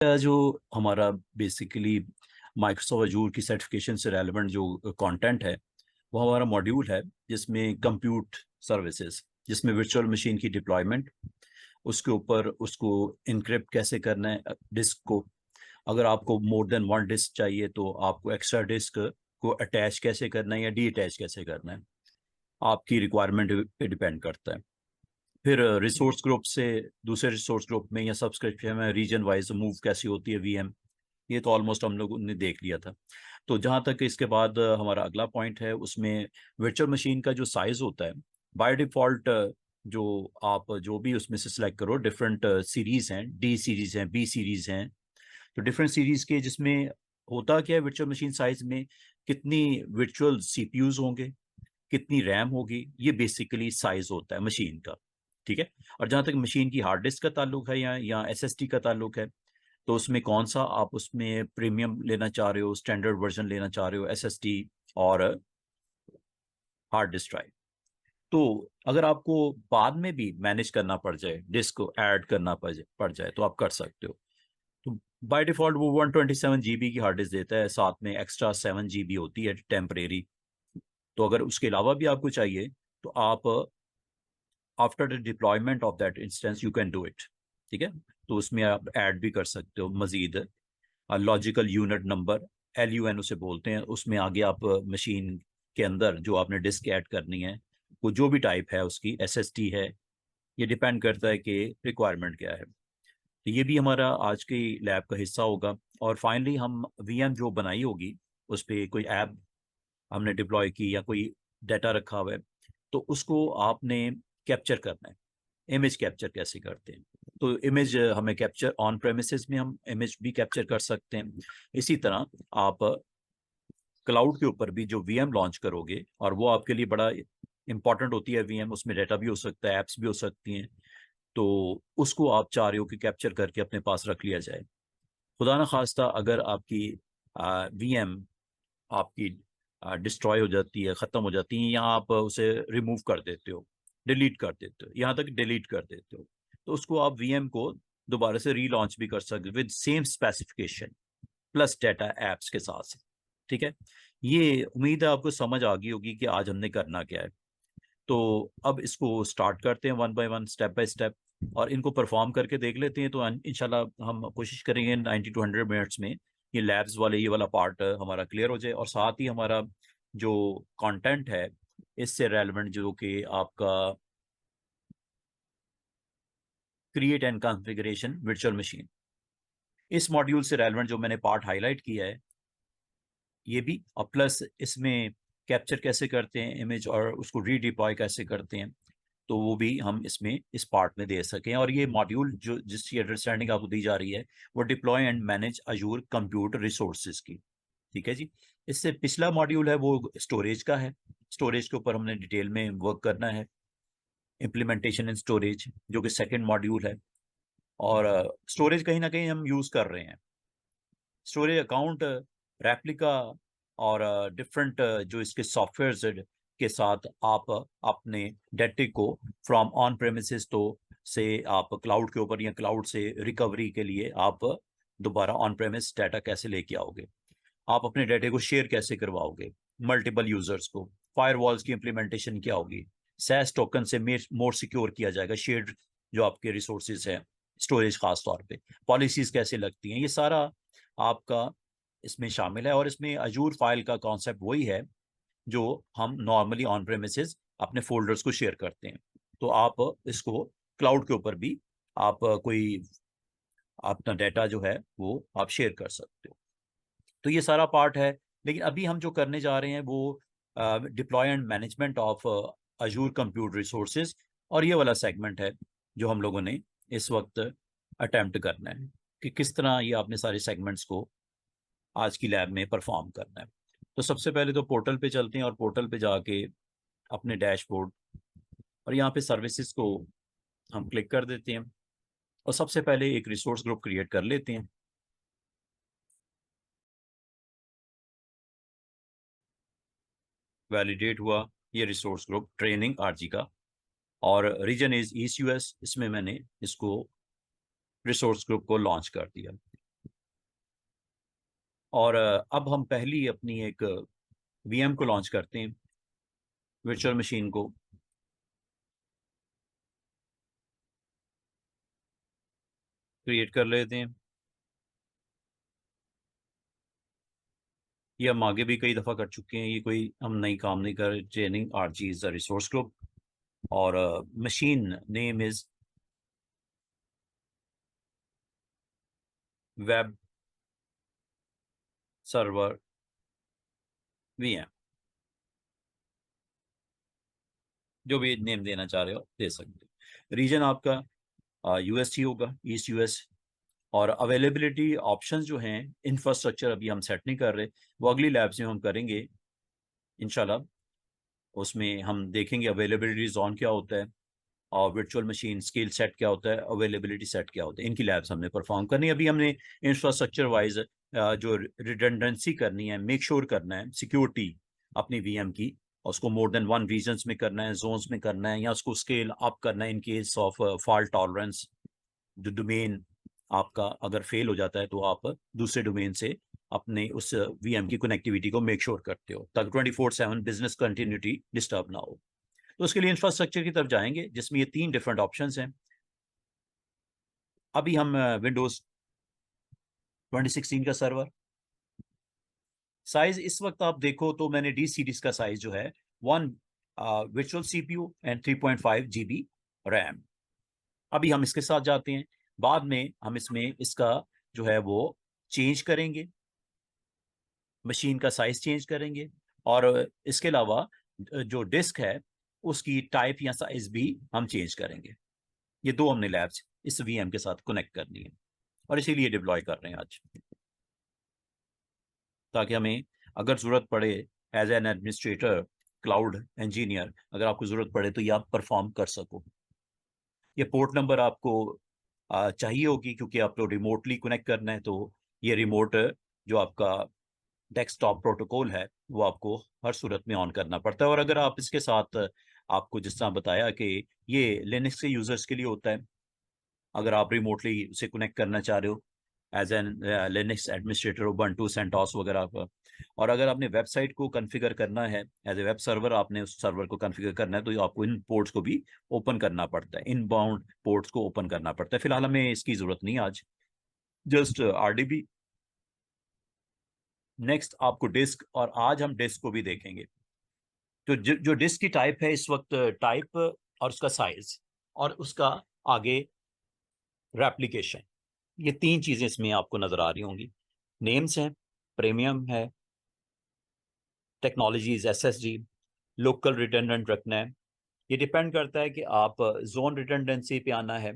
जो हमारा basically Microsoft Azzur की सर्टिफिकेशन से रेलेवेंट जो कंटेंट है वो हमारा मॉड्यूल है जिसमें कंप्यूट सर्विसेज, जिसमें वर्चुअल मशीन की डिप्लॉयमेंट, उसके ऊपर उसको इनक्रिप्ट कैसे करना है डिस्क को। अगर आपको मोर देन वन डिस्क चाहिए तो आपको एक्स्ट्रा डिस्क को अटैच कैसे करना है या डी अटैच कैसे करना है, आपकी रिक्वायरमेंट पे डिपेंड करता है। फिर रिसोर्स ग्रुप से दूसरे रिसोर्स ग्रुप में या सब्सक्रिप्शन में रीजन वाइज मूव कैसी होती है वीएम, ये तो ऑलमोस्ट हम लोगों ने देख लिया था। तो जहाँ तक इसके बाद हमारा अगला पॉइंट है उसमें वर्चुअल मशीन का जो साइज होता है बाय डिफॉल्ट, जो आप जो भी उसमें से सिलेक्ट करो, डिफरेंट सीरीज हैं, डी सीरीज हैं, बी सीरीज हैं। तो डिफरेंट सीरीज के जिसमें होता क्या है वर्चुअल मशीन साइज में, कितनी वर्चुअल सीपीयूज होंगे, कितनी रैम होगी, ये बेसिकली साइज होता है मशीन का। ठीक है। और जहाँ तक मशीन की हार्ड डिस्क का ताल्लुक है या एसएसडी का ताल्लुक है, तो उसमें कौन सा आप उसमें प्रीमियम लेना चाह रहे हो, स्टैंडर्ड वर्जन लेना चाह रहे हो, एसएसडी और हार्ड डिस्क ड्राइव। तो अगर आपको बाद में भी मैनेज करना पड़ जाए, डिस्क को ऐड करना पड़ जाए तो आप कर सकते हो। तो बाय डिफॉल्ट वो 127 GB की हार्ड डिस्क देता है, साथ में एक्स्ट्रा 7 GB होती है टेम्परेरी। तो अगर उसके अलावा भी आपको चाहिए तो आप after the deployment of that instance you can do it. ठीक है। तो उसमें आप ऐड भी कर सकते हो मजीद लॉजिकल यूनिट नंबर, LUN उसे बोलते हैं, उसमें आगे आप मशीन के अंदर जो आपने डिस्क ऐड करनी है वो जो भी टाइप है उसकी SSD है, ये डिपेंड करता है कि रिक्वायरमेंट क्या है। तो ये भी हमारा आज की लैब का हिस्सा होगा। और फाइनली हम VM जो बनाई होगी उस पर कोई ऐप हमने डिप्लॉय की या कोई डाटा रखा हुआ है, तो उसको आपने कैप्चर करना है। इमेज कैप्चर कैसे करते हैं, तो इमेज हमें कैप्चर ऑन प्रेमिसेस में हम इमेज भी कैप्चर कर सकते हैं। इसी तरह आप क्लाउड के ऊपर भी जो VM लॉन्च करोगे, और वो आपके लिए बड़ा इंपॉर्टेंट होती है VM, उसमें डाटा भी हो सकता है, एप्स भी हो सकती हैं। तो उसको आप चाह रहे हो कि कैप्चर करके अपने पास रख लिया जाए। खुदा ना खास्ता अगर आपकी VM आपकी डिस्ट्रॉय हो जाती है, ख़त्म हो जाती है, या आप उसे रिमूव कर देते हो, डिलीट कर देते हो, यहाँ तक डिलीट कर देते हो, तो उसको आप VM को दोबारा से रीलॉन्च भी कर सकते हो with same specification plus data apps के साथ। ठीक है। ये उम्मीद है आपको समझ आ गई होगी कि आज हमने करना क्या है। तो अब इसको स्टार्ट करते हैं one by one, step by step, और इनको परफॉर्म करके देख लेते हैं। तो इंशाल्लाह हम कोशिश करेंगे 90 to 100 मिनट्स में ये लैब्स वाले ये वाला पार्ट हमारा क्लियर हो जाए, और साथ ही हमारा जो कंटेंट है इससे रेलेवेंट जो कि आपका create and configuration virtual machine, इस मॉड्यूल से रेलेवेंट जो मैंने पार्ट हाईलाइट किया है ये भी, और प्लस इसमें कैप्चर कैसे करते हैं इमेज और उसको रीडिप्लॉय कैसे करते हैं, तो वो भी हम इसमें इस पार्ट में दे सकें। और ये मॉड्यूल जो जिसकी अंडरस्टैंडिंग आपको दी जा रही है वो deploy and manage Azzur compute resources की। ठीक है जी। इससे पिछला मॉड्यूल है वो स्टोरेज का है। स्टोरेज के ऊपर हमने डिटेल में वर्क करना है, इम्प्लीमेंटेशन इन स्टोरेज जो कि सेकेंड मॉड्यूल है। और स्टोरेज कहीं ना कहीं हम यूज़ कर रहे हैं, स्टोरेज अकाउंट, रेप्लिका और डिफरेंट जो इसके सॉफ्टवेयर के साथ आप अपने डेटा को फ्रॉम ऑन प्रेमिसेस तो से आप क्लाउड के ऊपर या क्लाउड से रिकवरी के लिए आप दोबारा ऑन प्रेमिस डाटा कैसे लेके आओगे, आप अपने डाटा को शेयर कैसे करवाओगे मल्टीपल यूजर्स को, फायरवॉल्स की इंप्लीमेंटेशन क्या होगी, सैस टोकन से मोर सिक्योर किया जाएगा शेयर्ड जो आपके रिसोर्सेज हैं, स्टोरेज खास तौर पे पॉलिसीज कैसे लगती हैं, ये सारा आपका इसमें शामिल है। और इसमें अजूर फाइल का कॉन्सेप्ट वही है जो हम नॉर्मली ऑन प्रेमिसेस अपने फोल्डर्स को शेयर करते हैं। तो आप इसको क्लाउड के ऊपर भी आप कोई अपना डाटा जो है वो आप शेयर कर सकते हो। तो ये सारा पार्ट है। लेकिन अभी हम जो करने जा रहे हैं वो deploy and management of Azzur compute resources, और ये वाला सेगमेंट है जो हम लोगों ने इस वक्त अटेम्प्ट करना है कि किस तरह ये आपने सारे सेगमेंट्स को आज की लैब में परफॉर्म करना है। तो सबसे पहले तो पोर्टल पे चलते हैं, और पोर्टल पे जाके अपने डैशबोर्ड और यहाँ पे सर्विसेज को हम क्लिक कर देते हैं, और सबसे पहले एक रिसोर्स ग्रुप क्रिएट कर लेते हैं। वैलिडेट हुआ ये रिसोर्स ग्रुप ट्रेनिंग RG का, और रीजन इज ईस्ट US, इसमें मैंने इसको रिसोर्स ग्रुप को लॉन्च कर दिया। और अब हम पहली अपनी एक वीएम को लॉन्च करते हैं, वर्चुअल मशीन को। क्रिएट कर लेते हैं। ये हम आगे भी कई दफ़ा कर चुके हैं, ये कोई हम नई काम नहीं कर। Training RG is the resource group, और machine name is web server VM. जो भी नेम देना चाह रहे हो दे सकते हो। रीजन आपका यूएसटी होगा, ईस्ट यूएस। और अवेलेबिलिटी ऑप्शंस जो हैं, इंफ्रास्ट्रक्चर अभी हम सेट नहीं कर रहे, वो अगली लैब्स में हम करेंगे इंशाल्लाह। उसमें हम देखेंगे अवेलेबिलिटी जोन क्या होता है, और वर्चुअल मशीन स्केल सेट क्या होता है, अवेलेबिलिटी सेट क्या होता है। इनकी लैब्स हमने परफॉर्म करनी है। अभी हमने इंफ्रास्ट्रक्चर वाइज जो रिडंडेंसी करनी है, मेक श्योर करना है सिक्योरिटी अपनी वीएम की, और उसको मोर देन वन रीजन्स में करना है, जोन्स में करना है, या उसको स्केल अप करना है इन केस ऑफ फॉल्ट टॉलरेंस। जो डोमेन आपका अगर फेल हो जाता है तो आप दूसरे डोमेन से अपने उस वीएम की कनेक्टिविटी को मेक श्योर करते हो, ताकि 24/7 बिजनेस कंटिन्यूटी डिस्टर्ब ना हो। तो उसके लिए इंफ्रास्ट्रक्चर की तरफ जाएंगे, जिसमें ये 3 डिफरेंट ऑप्शंस हैं। अभी हम विंडोज 2016 का सर्वर साइज इस वक्त आप देखो तो मैंने डी सीरीज का साइज जो है 1 virtual CPU and 3.5 GB RAM. अभी हम इसके साथ जाते हैं। बाद में हम इसमें इसका जो है वो चेंज करेंगे, मशीन का साइज चेंज करेंगे, और इसके अलावा जो डिस्क है उसकी टाइप या साइज भी हम चेंज करेंगे। ये 2 हमने लैब्स इस वीएम के साथ कनेक्ट करनी है, और इसीलिए डिप्लॉय कर रहे हैं आज, ताकि हमें अगर जरूरत पड़े as an administrator, cloud engineer, अगर आपको जरूरत पड़े तो ये आप परफॉर्म कर सको। ये पोर्ट नंबर आपको चाहिए होगी, क्योंकि आपको रिमोटली कनेक्ट करना है। तो ये रिमोट जो आपका डेस्कटॉप प्रोटोकॉल है वो आपको हर सूरत में ऑन करना पड़ता है। और अगर आप इसके साथ, आपको जिस तरह बताया कि ये लिनक्स के यूजर्स के लिए होता है, अगर आप रिमोटली उसे कनेक्ट करना चाह रहे हो as an Linux administrator, Ubuntu CentOS वगैरह का। और अगर आपने वेबसाइट को कॉन्फ़िगर करना है एज ए वेब सर्वर, आपने उस सर्वर को कॉन्फ़िगर करना है, तो आपको इन पोर्ट्स को भी ओपन करना पड़ता है, इन बाउंड पोर्ट्स को ओपन करना पड़ता है। फिलहाल हमें इसकी जरूरत नहीं आज, जस्ट आरडीबी। नेक्स्ट आपको डिस्क, और आज हम डिस्क को भी देखेंगे। तो जो डिस्क की टाइप है इस वक्त, टाइप और उसका साइज और उसका आगे रेप्लिकेशन, ये 3 चीजें इसमें आपको नजर आ रही होंगी। नेम्स हैं, प्रीमियम है, टेक्नोलॉजीज एसएसडी, लोकल रिडंडेंट रखना है। ये डिपेंड करता है कि आप जोन रिडंडेंसी पे आना है,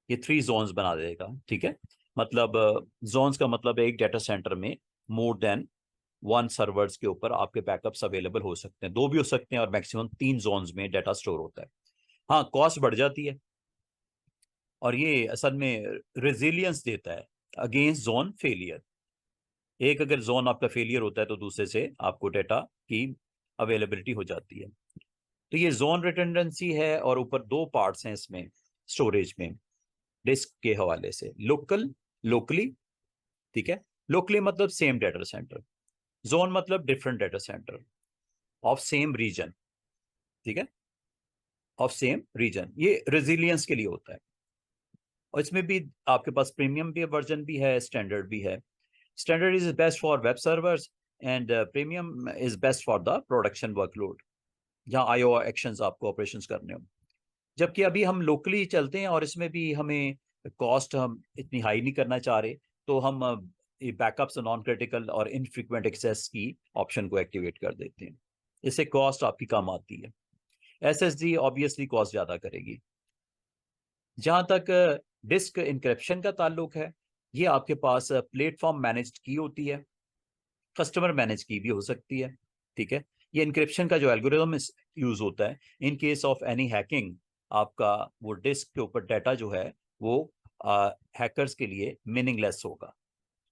ये 3 जोन्स बना देगा। ठीक है, मतलब जोन्स का मतलब है एक डाटा सेंटर में मोर देन 1 सर्वर्स के ऊपर आपके बैकअप्स अवेलेबल हो सकते हैं, 2 भी हो सकते हैं, और मैक्सिमम 3 जोन्स में डाटा स्टोर होता है। हाँ, कॉस्ट बढ़ जाती है, और ये असल में रेजिलियंस देता है अगेंस्ट जोन फेलियर। एक अगर जोन आपका फेलियर होता है तो दूसरे से आपको डाटा की अवेलेबिलिटी हो जाती है। तो ये जोन रिडंडेंसी है, और ऊपर 2 पार्ट्स हैं इसमें स्टोरेज में डिस्क के हवाले से। लोकली, ठीक है, लोकली मतलब सेम डाटा सेंटर, जोन मतलब different data centre of same region. ठीक है, ऑफ सेम रीजन, ये रेजिलियंस के लिए होता है। और इसमें भी आपके पास प्रीमियम भी वर्जन भी है, स्टैंडर्ड भी है। Standard is best for web servers, and premium is best for the production workload, जहाँ आईओ एक्शंस आपको ऑपरेशंस करने हो। जबकि अभी हम लोकली चलते हैं, और इसमें भी हमें कॉस्ट हम इतनी हाई नहीं करना चाह रहे, तो हम बैकअप्स, नॉन क्रिटिकल और इनफ्रीक्वेंट एक्सेस की ऑप्शन को एक्टिवेट कर देते हैं। इससे कॉस्ट आपकी कम आती है। एसएसडी ऑब्वियसली कॉस्ट ज़्यादा करेगी। जहाँ तक डिस्क इंक्रिप्शन का ताल्लुक है, ये आपके पास प्लेटफॉर्म मैनेज्ड की होती है, कस्टमर मैनेज की भी हो सकती है। ठीक है, ये इंक्रिप्शन का जो एल्गोरिदम यूज होता है, इन केस ऑफ एनी हैकिंग, आपका वो डिस्क के ऊपर डाटा जो है वो हैकर्स के लिए मीनिंगलेस होगा,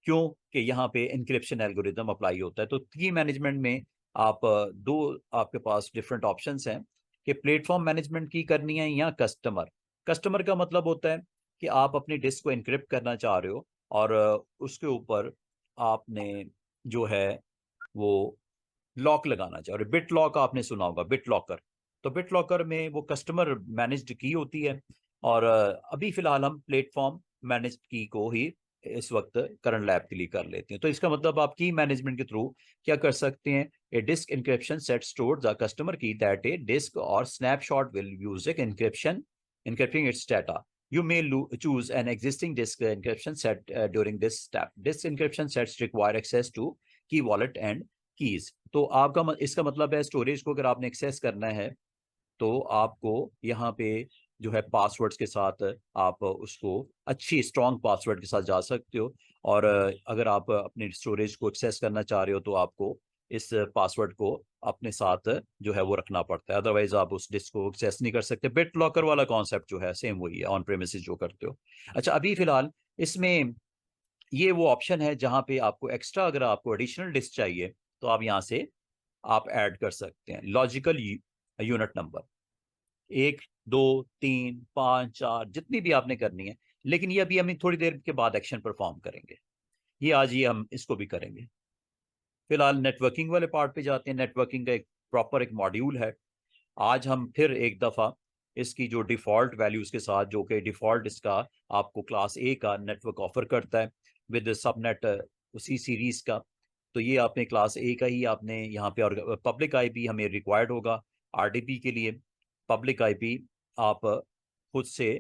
क्योंकि यहाँ पे इंक्रिप्शन एल्गोरिदम अप्लाई होता है। तो की मैनेजमेंट में आप दो आपके पास डिफरेंट ऑप्शंस हैं कि प्लेटफॉर्म मैनेजमेंट की करनी है या कस्टमर। कस्टमर का मतलब होता है कि आप अपनी डिस्क को इंक्रिप्ट करना चाह रहे हो, और उसके ऊपर आपने जो है वो लॉक लगाना चाहिए। और बिट लॉक आपने सुना होगा, बिट लॉकर। तो बिट लॉकर में वो कस्टमर मैनेज्ड की होती है, और अभी फिलहाल हम प्लेटफॉर्म मैनेज्ड की को ही इस वक्त करंट लैब के लिए कर लेते हैं। तो इसका मतलब आप की मैनेजमेंट के थ्रू क्या कर सकते हैं, a disk encryption set store the customer key that a disk और snapshot will use encryption encrypting its data. You may choose an existing disk encryption set during this step. Disk encryption sets require access to key wallet and keys. तो आपका इसका मतलब है storage को अगर आपने access करना है तो आपको यहाँ पे जो है पासवर्ड्स के साथ आप उसको अच्छी स्ट्रॉन्ग पासवर्ड के साथ जा सकते हो। और अगर आप अपने स्टोरेज को एक्सेस करना चाह रहे हो तो आपको इस पासवर्ड को अपने साथ जो है वो रखना पड़ता है, अदरवाइज आप उस डिस्क को एक्सेस नहीं कर सकते। बिट लॉकर वाला कॉन्सेप्ट जो है सेम वही है ऑन प्रेमिसेस जो करते हो। अच्छा, अभी फिलहाल इसमें ये वो ऑप्शन है जहां पे आपको एक्स्ट्रा, अगर आपको एडिशनल डिस्क चाहिए तो आप यहाँ से आप ऐड कर सकते हैं लॉजिकल यूनिट नंबर, 1 2 3 5 4 जितनी भी आपने करनी है। लेकिन ये अभी हम थोड़ी देर के बाद एक्शन परफॉर्म करेंगे, ये आज ही हम इसको भी करेंगे। फिलहाल नेटवर्किंग वाले पार्ट पे जाते हैं। नेटवर्किंग का एक प्रॉपर एक मॉड्यूल है। आज हम फिर एक दफ़ा इसकी जो डिफ़ॉल्ट वैल्यूज़ के साथ, जो कि डिफ़ॉल्ट इसका आपको क्लास ए का नेटवर्क ऑफर करता है विद सबनेट उसी सीरीज़ का, तो ये आपने क्लास ए का ही आपने यहाँ पे, और पब्लिक आईपी हमें रिक्वायर्ड होगा आरडीपी के लिए। पब्लिक आईपी आप खुद से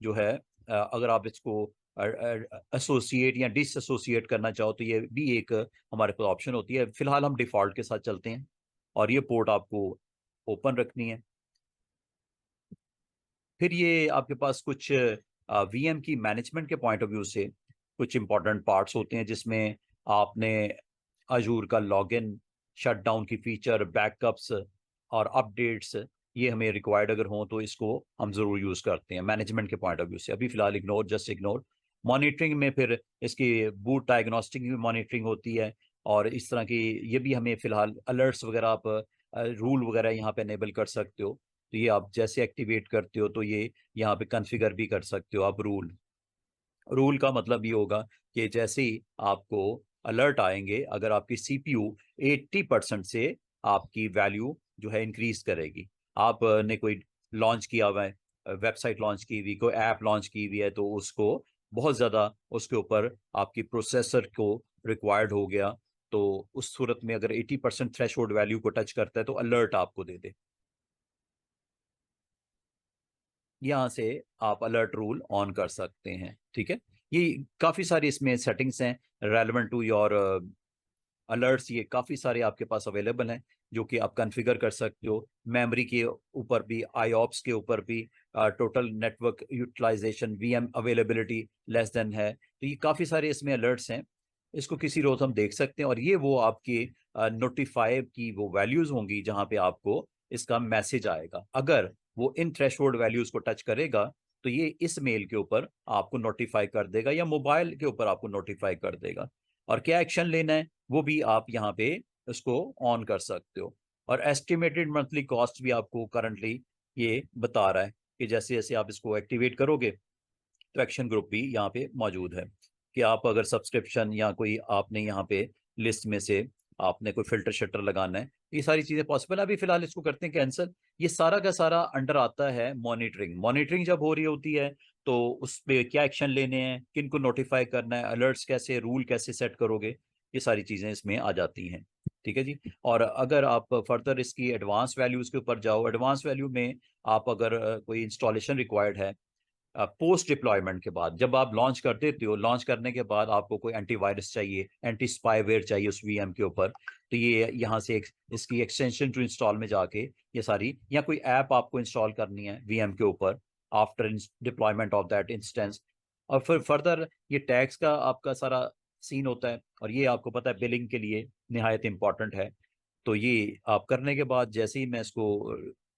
जो है अगर आप इसको एसोसिएट या डिसएसोसिएट करना चाहो तो ये भी एक हमारे पास ऑप्शन होती है। फिलहाल हम डिफ़ॉल्ट के साथ चलते हैं और ये पोर्ट आपको ओपन रखनी है। फिर ये आपके पास कुछ वीएम की मैनेजमेंट के पॉइंट ऑफ व्यू से कुछ इंपॉर्टेंट पार्ट्स होते हैं, जिसमें आपने अजूर का लॉगिन, शटडाउन की फीचर, बैकअप्स और अपडेट्स, ये हमें रिक्वायर्ड अगर हों तो इसको हम ज़रूर यूज़ करते हैं मैनेजमेंट के पॉइंट ऑफ व्यू से। अभी फिलहाल इग्नोर, जस्ट इग्नोर। मॉनिटरिंग में फिर इसकी बूट डायग्नोस्टिक की मॉनिटरिंग होती है, और इस तरह की ये भी हमें फिलहाल अलर्ट्स वगैरह आप रूल वगैरह यहाँ पे एनेबल कर सकते हो। तो ये आप जैसे एक्टिवेट करते हो तो ये यहाँ पे कॉन्फ़िगर भी कर सकते हो आप रूल। रूल का मतलब ये होगा कि जैसे ही आपको अलर्ट आएंगे, अगर आपकी सीपीयू 80% से आपकी वैल्यू जो है इंक्रीज करेगी, आपने कोई लॉन्च किया हुआ है, वेबसाइट लॉन्च की हुई, कोई ऐप लॉन्च की हुई है, तो उसको बहुत ज़्यादा उसके ऊपर आपकी प्रोसेसर को रिक्वायर्ड हो गया, तो उस सूरत में अगर 80% थ्रेशोल्ड वैल्यू को टच करता है तो अलर्ट आपको दे दे। यहाँ से आप अलर्ट रूल ऑन कर सकते हैं। ठीक है, ये काफ़ी सारी इसमें सेटिंग्स हैं रेलेवेंट टू योर अलर्ट्स। ये काफ़ी सारे आपके पास अवेलेबल हैं जो कि आप कॉन्फ़िगर कर सकते हो। मेमोरी के ऊपर भी, आईऑप्स के ऊपर भी, total network utilisation, VM availability less than है, तो ये काफ़ी सारे इसमें अलर्ट्स हैं। इसको किसी रोज़ हम देख सकते हैं, और ये वो आपकी नोटिफाई की वो वैल्यूज़ होंगी जहाँ पे आपको इसका मैसेज आएगा। अगर वो इन थ्रेशोल्ड वैल्यूज़ को टच करेगा तो ये इस मेल के ऊपर आपको नोटिफाई कर देगा या मोबाइल के ऊपर आपको नोटिफाई कर देगा। और क्या एक्शन लेना है वो भी आप यहाँ पे इसको ऑन कर सकते हो। और एस्टिमेटेड मंथली कॉस्ट भी आपको करंटली ये बता रहा है कि जैसे जैसे आप इसको एक्टिवेट करोगे तो एक्शन ग्रुप भी यहाँ पे मौजूद है कि आप अगर सब्सक्रिप्शन या कोई आपने यहाँ पे लिस्ट में से आपने कोई फिल्टर शटर लगाना है, ये सारी चीज़ें पॉसिबल है। अभी फिलहाल इसको करते हैं कैंसिल। ये सारा का सारा अंडर आता है मॉनिटरिंग। मॉनिटरिंग जब हो रही होती है तो उस पर क्या एक्शन लेने हैं, किन को नोटिफाई करना है, अलर्ट्स कैसे, रूल कैसे सेट करोगे, ये सारी चीज़ें इसमें आ जाती हैं। ठीक है जी। और अगर आप फर्दर इसकी एडवांस वैल्यूज़ के ऊपर जाओ, एडवांस वैल्यू में आप अगर कोई इंस्टॉलेशन रिक्वायर्ड है पोस्ट डिप्लॉयमेंट के बाद, जब आप लॉन्च कर देते हो, लॉन्च करने के बाद आपको कोई एंटीवायरस चाहिए, एंटी स्पाईवेयर चाहिए उस वीएम के ऊपर, तो ये यहाँ से इसकी एक्सटेंशन टू इंस्टॉल में जाके ये सारी, या कोई ऐप आपको इंस्टॉल करनी है वीएम के ऊपर after deployment of that instance. और फिर फर्दर ये टैक्स का आपका सारा सीन होता है, और ये आपको पता है बिलिंग के लिए निहायत इंपॉर्टेंट है। तो ये आप करने के बाद जैसे ही मैं इसको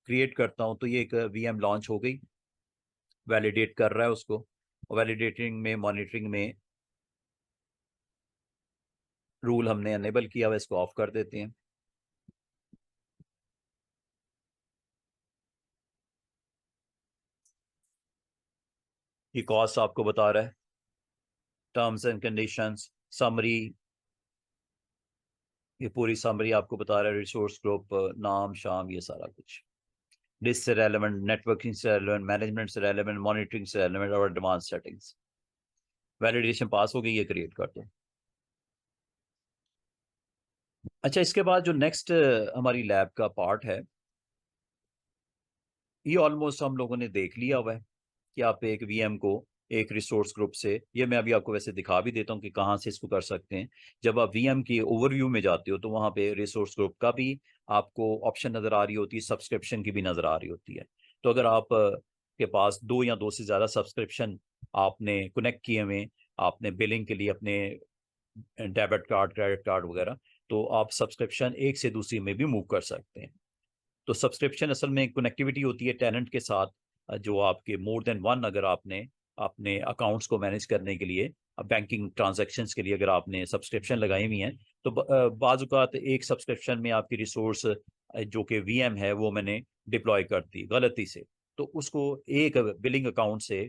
क्रिएट करता हूँ तो ये एक वीएम लॉन्च हो गई, वैलिडेट कर रहा है उसको। वैलिडेटिंग में, मॉनिटरिंग में रूल हमने अनेबल किया हुआ, इसको ऑफ कर देते हैं। ये कॉस्ट आपको बता रहा है, टर्म्स एंड कंडीशंस, समरी, ये पूरी समरी आपको बता रहा है, रिसोर्स ग्रुप, नाम शाम, ये सारा कुछ, डिस्क से रेलेवेंट, नेटवर्किंग से रेलेवेंट, मैनेजमेंट से रेलेवेंट, मॉनिटरिंग से रेलेवेंट और एडवांस सेटिंग्स। वैलिडेशन पास हो गई, ये क्रिएट कर दो। अच्छा, इसके बाद जो नेक्स्ट हमारी लैब का पार्ट है, ये ऑलमोस्ट हम लोगों ने देख लिया हुआ है कि आप एक वीएम को एक रिसोर्स ग्रुप से, ये मैं अभी आपको वैसे दिखा भी देता हूँ कि कहाँ से इसको कर सकते हैं। जब आप वीएम की ओवरव्यू में जाते हो तो वहाँ पे रिसोर्स ग्रुप का भी आपको ऑप्शन नज़र आ रही होती है, सब्सक्रिप्शन की भी नज़र आ रही होती है। तो अगर आप के पास दो या दो से ज़्यादा सब्सक्रिप्शन आपने कनेक्ट किए हुए, आपने बिलिंग के लिए अपने डेबिट कार्ड, क्रेडिट कार्ड वगैरह, तो आप सब्सक्रिप्शन एक से दूसरी में भी मूव कर सकते हैं। तो सब्सक्रिप्शन असल में कनेक्टिविटी होती है टेनेंट के साथ, जो आपके मोर देन वन, अगर आपने अपने अकाउंट्स को मैनेज करने के लिए, बैंकिंग ट्रांजैक्शंस के लिए अगर आपने सब्सक्रिप्शन लगाई हुई हैं, तो बाज़ औक़ात एक सब्सक्रिप्शन में आपकी रिसोर्स जो कि वीएम है वो मैंने डिप्लॉय कर दी गलती से, तो उसको एक बिलिंग अकाउंट से,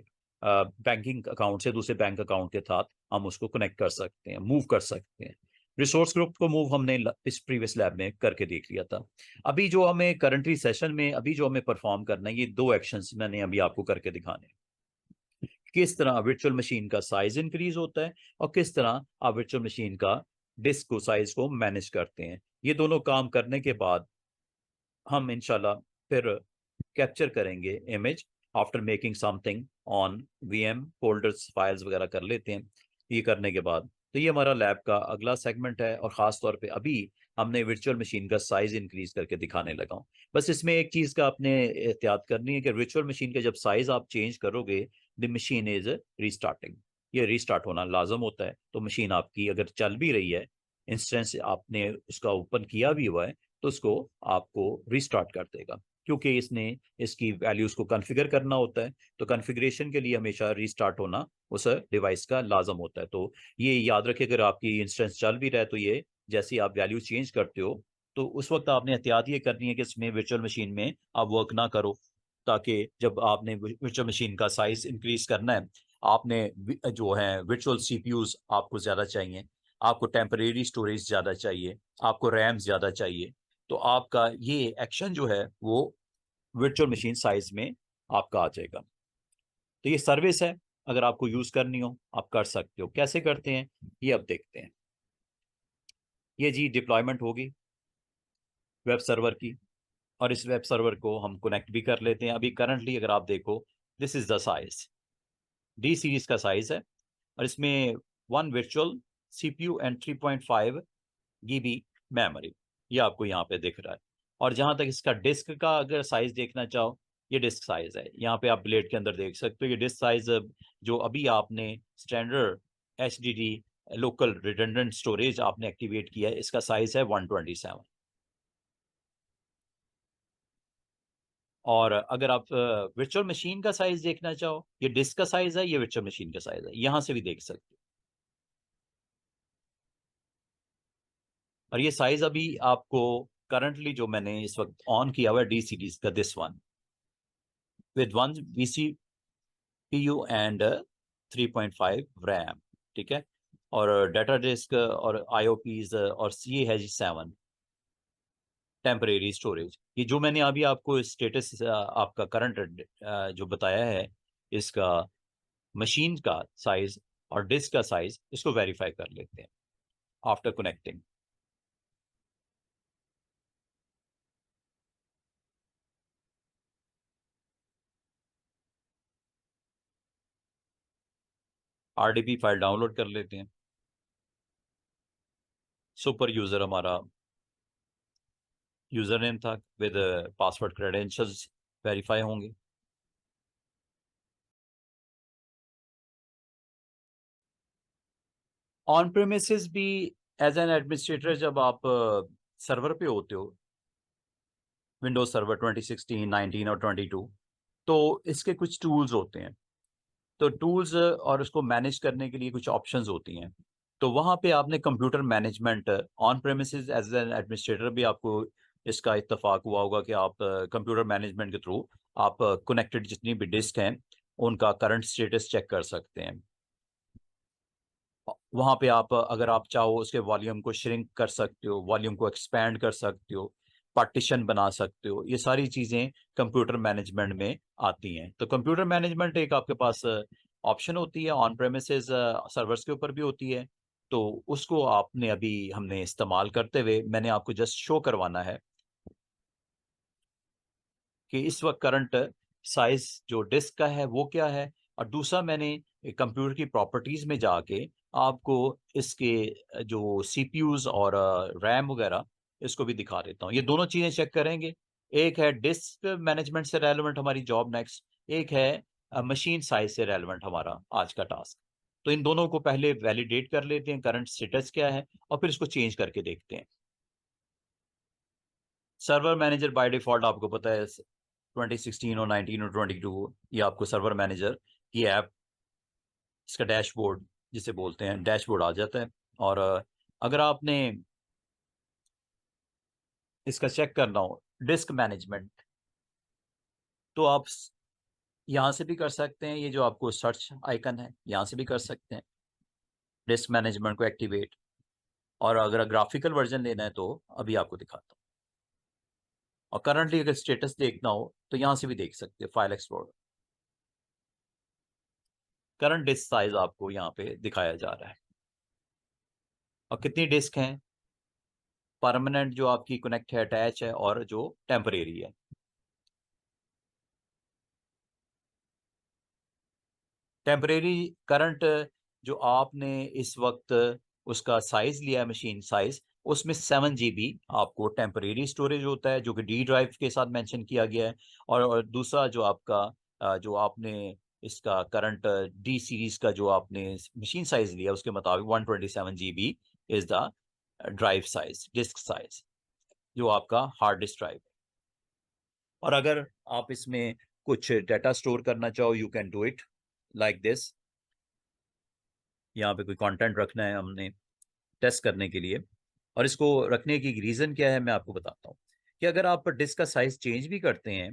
बैंकिंग अकाउंट से दूसरे बैंक अकाउंट के साथ हम उसको कनेक्ट कर सकते हैं, मूव कर सकते हैं। रिसोर्स ग्रुप को मूव हमने इस प्रीवियस लैब में करके देख लिया था। अभी जो हमें करंटली सेशन में अभी जो हमें परफॉर्म करना है, ये दो एक्शंस मैंने अभी आपको करके दिखाने, किस तरह वर्चुअल मशीन का साइज इंक्रीज होता है और किस तरह आप वर्चुअल मशीन का डिस्क को साइज को मैनेज करते हैं। ये दोनों काम करने के बाद हम इंशाल्लाह फिर कैप्चर करेंगे image after making something on VM folders, files वगैरह कर लेते हैं। ये करने के बाद तो ये हमारा लैब का अगला सेगमेंट है, और ख़ास तौर पे अभी हमने वर्चुअल मशीन का साइज इंक्रीज करके दिखाने लगा हूँ। बस इसमें एक चीज़ का आपने एहतियात करनी है कि वर्चुअल मशीन का जब साइज आप चेंज करोगे, द मशीन इज रीस्टार्टिंग, ये रीस्टार्ट होना लाजम होता है। तो मशीन आपकी अगर चल भी रही है, इंस्टेंस आपने उसका ओपन किया भी हुआ है, तो उसको आपको रीस्टार्ट कर देगा, क्योंकि इसने इसकी वैल्यूज को कॉन्फ़िगर करना होता है। तो कॉन्फ़िगरेशन के लिए हमेशा रीस्टार्ट होना उस डिवाइस का लाजम होता है। तो ये याद रखें, अगर आपकी इंस्टेंस चल भी रहा है तो ये जैसे ही आप वैल्यू चेंज करते हो, तो उस वक्त आपने एहतियात ये करनी है कि इसमें वर्चुअल मशीन में आप वर्क ना करो, ताकि जब आपने वर्चुअल मशीन का साइज इंक्रीज करना है, आपने जो है वर्चुअल सीपीयूज आपको ज़्यादा चाहिए, आपको टेम्परेरी स्टोरेज ज़्यादा चाहिए, आपको रैम ज़्यादा चाहिए, तो आपका ये एक्शन जो है वो वर्चुअल मशीन साइज में आपका आ जाएगा। तो ये सर्विस है, अगर आपको यूज़ करनी हो आप कर सकते हो। कैसे करते हैं ये अब देखते हैं। ये जी डिप्लॉयमेंट होगी वेब सर्वर की, और इस वेब सर्वर को हम कनेक्ट भी कर लेते हैं। अभी करंटली अगर आप देखो, this is the size, D series का साइज है, और इसमें 1 virtual CPU and 3.5 GB memory, ये आपको यहाँ पे दिख रहा है। और जहाँ तक इसका डिस्क का अगर साइज देखना चाहो, ये डिस्क साइज है, यहाँ पे आप ब्लेड के अंदर देख सकते हो। ये डिस्क साइज जो अभी आपने standard HDD local redundant storage आपने एक्टिवेट किया है, इसका साइज है 127। और अगर आप वर्चुअल मशीन का साइज देखना चाहो, ये डिस्क का साइज है, ये वर्चुअल मशीन का साइज है, यहाँ से भी देख सकते हो। और ये साइज अभी आपको करंटली जो मैंने इस वक्त ऑन किया हुआ है डी सीरीज का, this one with 1 vCPU and 3.5 RAM, ठीक है। और डाटा डिस्क और IOPs और ये है जी 7 टेम्परेरी स्टोरेज। ये जो मैंने अभी आपको स्टेटस आपका करंट जो बताया है, इसका मशीन का साइज और डिस्क का साइज, इसको वेरीफाई कर लेते हैं after connecting. RDP file download कर लेते हैं। सुपर यूजर हमारा यूजर नेम था, विद पासवर्ड क्रेडेंशियल्स वेरीफाई होंगे। ऑन प्रेमिसेस भी एज एन एडमिनिस्ट्रेटर जब आप सर्वर पे होते हो, विंडोज सर्वर 2016, 19 और 22, तो इसके कुछ टूल्स होते हैं। तो टूल्स और उसको मैनेज करने के लिए कुछ ऑप्शंस होती हैं। तो वहाँ पे आपने computer management on premises as an administrator भी आपको इसका इत्तेफाक हुआ होगा कि आप कंप्यूटर मैनेजमेंट के थ्रू आप कनेक्टेड जितनी भी डिस्क हैं उनका करंट स्टेटस चेक कर सकते हैं। वहाँ पे आप अगर आप चाहो उसके वॉल्यूम को श्रिंक कर सकते हो, वॉल्यूम को एक्सपैंड कर सकते हो, पार्टीशन बना सकते हो। ये सारी चीज़ें कंप्यूटर मैनेजमेंट में आती हैं। तो कंप्यूटर मैनेजमेंट एक आपके पास ऑप्शन होती है, ऑन प्रेमिसेस सर्वर्स के ऊपर भी होती है। तो उसको आपने अभी हमने इस्तेमाल करते हुए मैंने आपको जस्ट शो करवाना है कि इस वक्त करंट साइज जो डिस्क का है वो क्या है। और दूसरा मैंने कंप्यूटर की प्रॉपर्टीज में जाके आपको इसके जो सीपीयूज और रैम वगैरह इसको भी दिखा देता हूँ। ये दोनों चीजें चेक करेंगे। एक है डिस्क मैनेजमेंट से रेलेवेंट हमारी जॉब नेक्स्ट, एक है मशीन साइज से रेलेवेंट हमारा आज का टास्क। तो इन दोनों को पहले वैलिडेट कर लेते हैं, करंट स्टेटस क्या है, और फिर इसको चेंज करके देखते हैं। सर्वर मैनेजर बाय डिफॉल्ट आपको पता है 2016 और 19 और 22 ये आपको सर्वर मैनेजर की ऐप, इसका डैशबोर्ड जिसे बोलते हैं डैशबोर्ड आ जाता है। और अगर आपने इसका चेक करना हो डिस्क मैनेजमेंट, तो आप यहाँ से भी कर सकते हैं। ये जो आपको सर्च आइकन है यहाँ से भी कर सकते हैं डिस्क मैनेजमेंट को एक्टिवेट। और अगर ग्राफिकल वर्जन लेना है तो अभी आपको दिखाता हूँ। और करंटली अगर स्टेटस देखना हो तो यहाँ से भी देख सकते हैं, file explorer. Current disk size आपको यहाँ पे दिखाया जा रहा है और कितनी डिस्क हैं, परमानेंट जो आपकी कनेक्ट है, अटैच है, और जो टेम्परेरी है। टेम्परेरी करंट जो आपने इस वक्त उसका साइज लिया है, मशीन साइज, उसमें 7 GB आपको टेम्परेरी स्टोरेज होता है जो कि डी ड्राइव के साथ मेंशन किया गया है। और दूसरा जो आपका जो आपने इसका करंट डी सीरीज का जो आपने मशीन साइज लिया उसके मुताबिक 127 GB is the drive size, disk size, जो आपका हार्ड डिस्क ड्राइव। और अगर आप इसमें कुछ डाटा स्टोर करना चाहो you can do it like this. यहाँ पे कोई कंटेंट रखना है हमने टेस्ट करने के लिए, और इसको रखने की रीज़न क्या है मैं आपको बताता हूँ। कि अगर आप डिस्क का साइज चेंज भी करते हैं,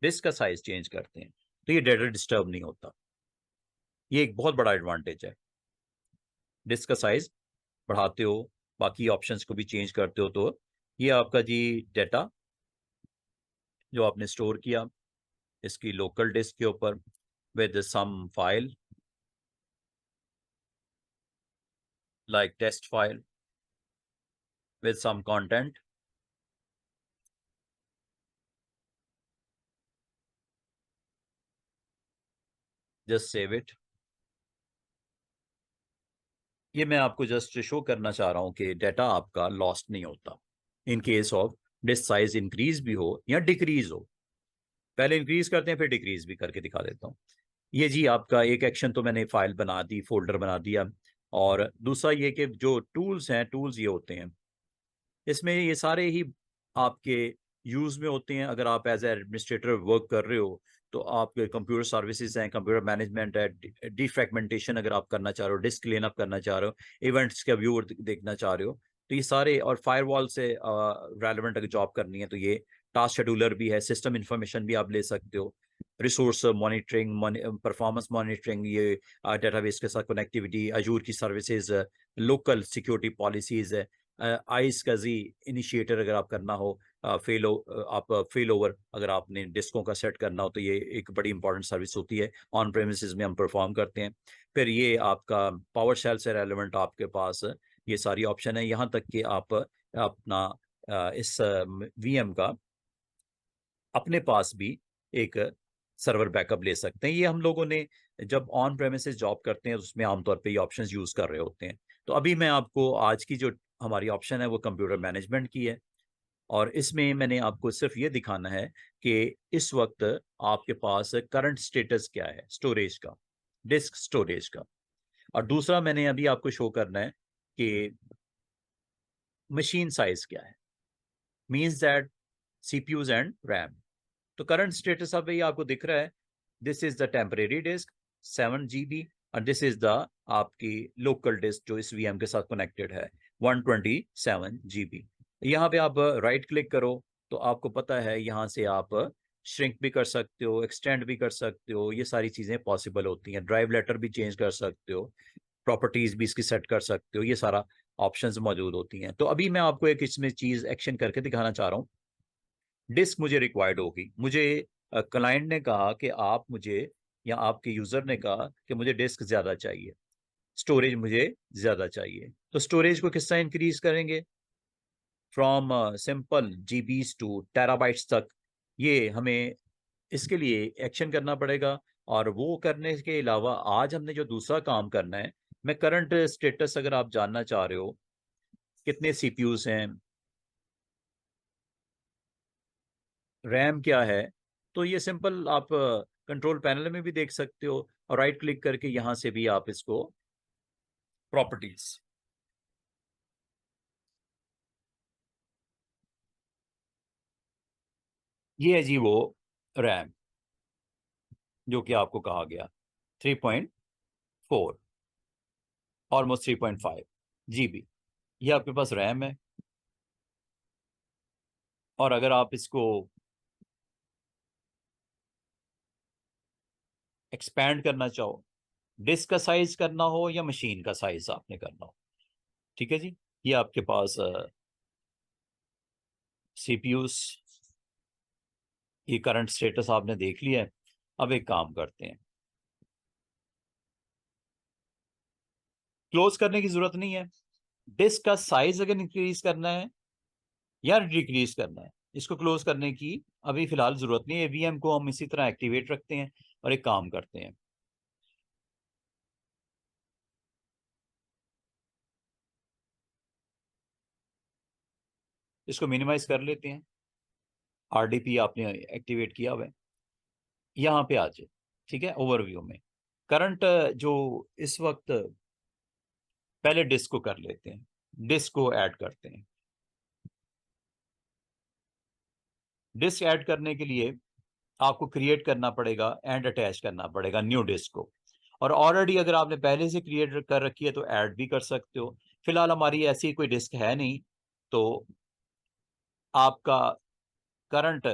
डिस्क का साइज चेंज करते हैं, तो ये डाटा डिस्टर्ब नहीं होता। ये एक बहुत बड़ा एडवांटेज है। डिस्क का साइज बढ़ाते हो, बाकी ऑप्शंस को भी चेंज करते हो, तो ये आपका जी डाटा जो आपने स्टोर किया इसकी लोकल डिस्क के ऊपर with some file like test file with some content, just save it। ये मैं आपको जस्ट शो करना चाह रहा हूँ कि डाटा आपका लॉस्ट नहीं होता in case of disk size increase भी हो या डिक्रीज हो। पहले इंक्रीज करते हैं फिर डिक्रीज भी करके दिखा देता हूँ। ये जी आपका एक एक्शन तो मैंने फाइल बना दी, फोल्डर बना दिया। और दूसरा ये कि जो टूल्स हैं, टूल्स ये होते हैं, इसमें ये सारे ही आपके यूज में होते हैं। अगर आप एज एडमिनिस्ट्रेटर वर्क कर रहे हो तो आपके कंप्यूटर सर्विसेज हैं, कंप्यूटर मैनेजमेंट है, डिफ्रैगमेंटेशन अगर आप करना चाह रहे हो, डिस्क क्लीन अप करना चाह रहे हो, इवेंट्स का व्यू देखना चाह रहे हो, तो ये सारे, और फायरवॉल से रेलेवेंट अगर जॉब करनी है तो ये टास्क शेड्यूलर भी है, सिस्टम इंफॉर्मेशन भी आप ले सकते हो, रिसोर्स मॉनिटरिंग, परफॉर्मेंस मॉनिटरिंग, ये डेटाबेस के साथ कनेक्टिविटी, अजूर की सर्विसेज, लोकल सिक्योरिटी पॉलिसीज है, आइस का जी इनिशिएटर अगर आप करना हो, आप फेल ओवर अगर आपने डिस्कों का सेट करना हो तो ये एक बड़ी इंपॉर्टेंट सर्विस होती है, ऑन प्रेमिसेस में हम परफॉर्म करते हैं। फिर ये आपका पावर शेल से रेलेवेंट आपके पास ये सारी ऑप्शन है, यहाँ तक कि आप अपना इस वीएम का अपने पास भी एक सर्वर बैकअप ले सकते हैं। ये हम लोगों ने जब ऑन प्रेमिसेस जॉब करते हैं उसमें आमतौर पे ये ऑप्शंस यूज कर रहे होते हैं। तो अभी मैं आपको आज की जो हमारी ऑप्शन है वो कंप्यूटर मैनेजमेंट की है, और इसमें मैंने आपको सिर्फ ये दिखाना है कि इस वक्त आपके पास करंट स्टेटस क्या है स्टोरेज का, डिस्क स्टोरेज का। और दूसरा मैंने अभी आपको शो करना है कि मशीन साइज क्या है, means that CPUs and RAM. तो करंट स्टेटस अब ये आपको दिख रहा है, this is the temporary disk 7 GB, और दिस इज द आपकी लोकल डिस्क जो इस वीएम के साथ कनेक्टेड है 127 GB। यहाँ पे आप राइट क्लिक करो तो आपको पता है यहाँ से आप श्रिंक भी कर सकते हो, एक्सटेंड भी कर सकते हो, ये सारी चीज़ें पॉसिबल होती हैं। ड्राइव लेटर भी चेंज कर सकते हो। प्रॉपर्टीज भी इसकी सेट कर सकते हो, ये सारा ऑप्शंस मौजूद होती हैं। तो अभी मैं आपको एक इसमें चीज एक्शन करके दिखाना चाह रहा हूँ। डिस्क मुझे रिक्वायर्ड होगी, मुझे क्लाइंट ने कहा कि आप मुझे, या आपके यूजर ने कहा कि मुझे डिस्क ज्यादा चाहिए, स्टोरेज मुझे ज्यादा चाहिए। तो स्टोरेज को किस तरह इंक्रीज करेंगे, from simple GBs to terabytes तक, ये हमें इसके लिए एक्शन करना पड़ेगा। और वो करने के अलावा आज हमने जो दूसरा काम करना है, मैं करंट स्टेटस अगर आप जानना चाह रहे हो कितने सीपीयूज हैं, रैम क्या है, तो ये सिंपल आप कंट्रोल पैनल में भी देख सकते हो, और राइट क्लिक करके यहां से भी आप इसको प्रॉपर्टीज, ये है जी वो रैम जो कि आपको कहा गया 3.4, ऑलमोस्ट 3.5 जीबी, ये आपके पास रैम है। और अगर आप इसको एक्सपैंड करना चाहो, डिस्क का साइज करना हो या मशीन का साइज आपने करना हो, ठीक है जी, ये आपके पास सीपीयूस, ये करंट स्टेटस आपने देख लिया है। अब एक काम करते हैं, क्लोज करने की जरूरत नहीं है। डिस्क का साइज अगर इंक्रीज करना है या डिक्रीज करना है, इसको क्लोज करने की अभी फिलहाल जरूरत नहीं है। वीएम को हम इसी तरह एक्टिवेट रखते हैं और एक काम करते हैं, इसको मिनिमाइज कर लेते हैं। आरडीपी आपने एक्टिवेट किया हुआ है, यहाँ पे आ जाए, ठीक है। ओवरव्यू में करंट जो इस वक्त, पहले डिस्क को कर लेते हैं, डिस्क को ऐड करते हैं। डिस्क ऐड करने के लिए आपको क्रिएट करना पड़ेगा एंड अटैच करना पड़ेगा न्यू डिस्क को। और ऑलरेडी अगर आपने पहले से क्रिएट कर रखी है तो ऐड भी कर सकते हो। फिलहाल हमारी ऐसी कोई डिस्क है नहीं, तो आपका करंट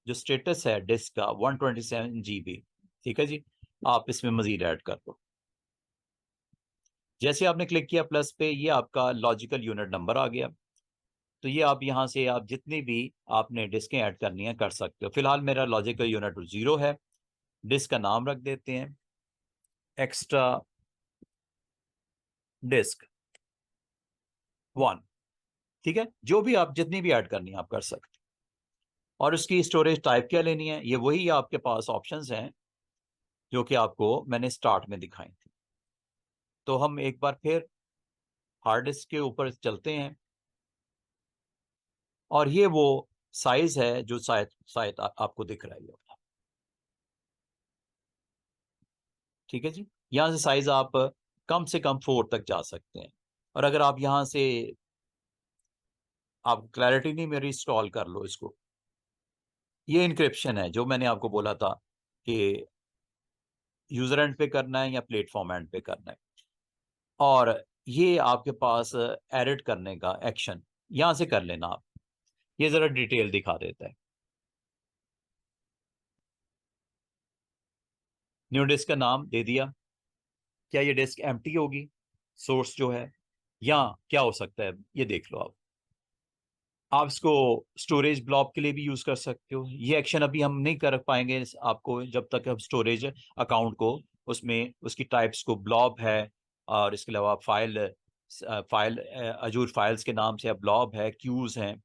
जो स्टेटस है डिस्क का 127 GB, ठीक है जी, आप इसमें मजीद ऐड कर दो। जैसे आपने क्लिक किया प्लस पे, ये आपका लॉजिकल यूनिट नंबर आ गया। तो ये आप यहाँ से आप जितनी भी आपने डिस्कें ऐड करनी है कर सकते हो। फिलहाल मेरा लॉजिकल यूनिट 0 है। डिस्क का नाम रख देते हैं एक्स्ट्रा डिस्क 1, ठीक है। जो भी आप जितनी भी ऐड करनी है आप कर सकते हैं। और उसकी स्टोरेज टाइप क्या लेनी है, ये वही आपके पास ऑप्शंस हैं जो कि आपको मैंने स्टार्ट में दिखाई थी। तो हम एक बार फिर हार्ड डिस्क के ऊपर चलते हैं, और ये वो साइज है जो शायद शायद आपको दिख रहा है, ठीक है जी। यहाँ से साइज आप कम से कम 4 तक जा सकते हैं। और अगर आप यहाँ से, आप क्लैरिटी नहीं मेरी, इंस्टॉल कर लो इसको। ये इंक्रिप्शन है जो मैंने आपको बोला था कि यूजर एंड पे करना है या प्लेटफॉर्म एंड पे करना है। और ये आपके पास एडिट करने का एक्शन यहाँ से कर लेना आप। ये जरा डिटेल दिखा देता है। न्यू डिस्क का नाम दे दिया। क्या ये डिस्क एम्प्टी होगी सोर्स जो है, या क्या हो सकता है, ये देख लो आप इसको स्टोरेज ब्लॉब के लिए भी यूज कर सकते हो। ये एक्शन अभी हम नहीं कर पाएंगे आपको जब तक हम स्टोरेज अकाउंट को, उसमें उसकी टाइप्स को, ब्लॉब है और इसके अलावा फाइल अजूर फाइल्स के नाम से है, ब्लॉब है, क्यूज हैं,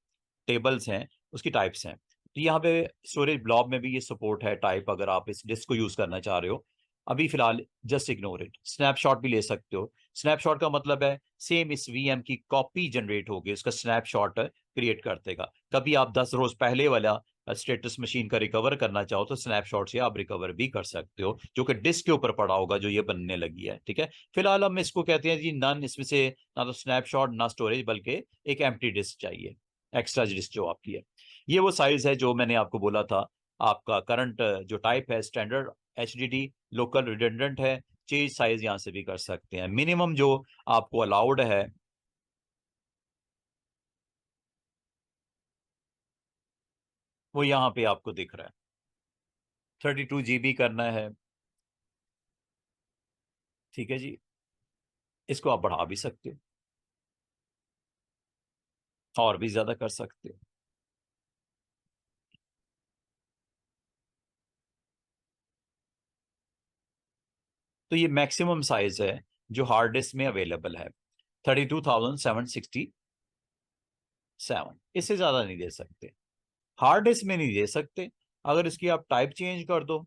टेबल्स हैं, उसकी टाइप्स हैं। तो यहाँ पे स्टोरेज ब्लॉब में भी ये सपोर्ट है टाइप, अगर आप इस डिस्क को यूज करना चाह रहे हो। अभी फिलहाल जस्ट इग्नोर इट। स्नैपशॉट भी ले सकते हो। स्नैपशॉट का मतलब है सेम इस वीएम की कॉपी जनरेट होगी, उसका स्नैपशॉट क्रिएट कर देगा। कभी आप 10 रोज पहले वाला स्टेटस मशीन का रिकवर करना चाहो तो स्नैपशॉट से आप रिकवर भी कर सकते हो, जो कि डिस्क के ऊपर पड़ा होगा जो ये बनने लगी है, ठीक है। फिलहाल हम इसको कहते हैं जी नन, इसमें से ना तो स्नैपशॉट ना स्टोरेज, बल्कि एक एम्प्टी डिस्क चाहिए, एक्स्ट्रा डिस्क जो आपकी है। ये वो साइज है जो मैंने आपको बोला था। आपका करंट जो टाइप है स्टैंडर्ड एचडीडी, लोकल रिडंडेंट है। चेंज साइज यहां से भी कर सकते हैं। मिनिमम जो आपको अलाउड है, वो यहाँ पे आपको दिख रहा है, 32 GB करना है, ठीक है जी। इसको आप बढ़ा भी सकते हो और भी ज्यादा कर सकते हो। तो ये मैक्सिमम साइज है जो हार्ड डिस्क में अवेलेबल है, 32,767। इससे ज्यादा नहीं दे सकते, हार्ड डिस्क में नहीं दे सकते। अगर इसकी आप टाइप चेंज कर दो,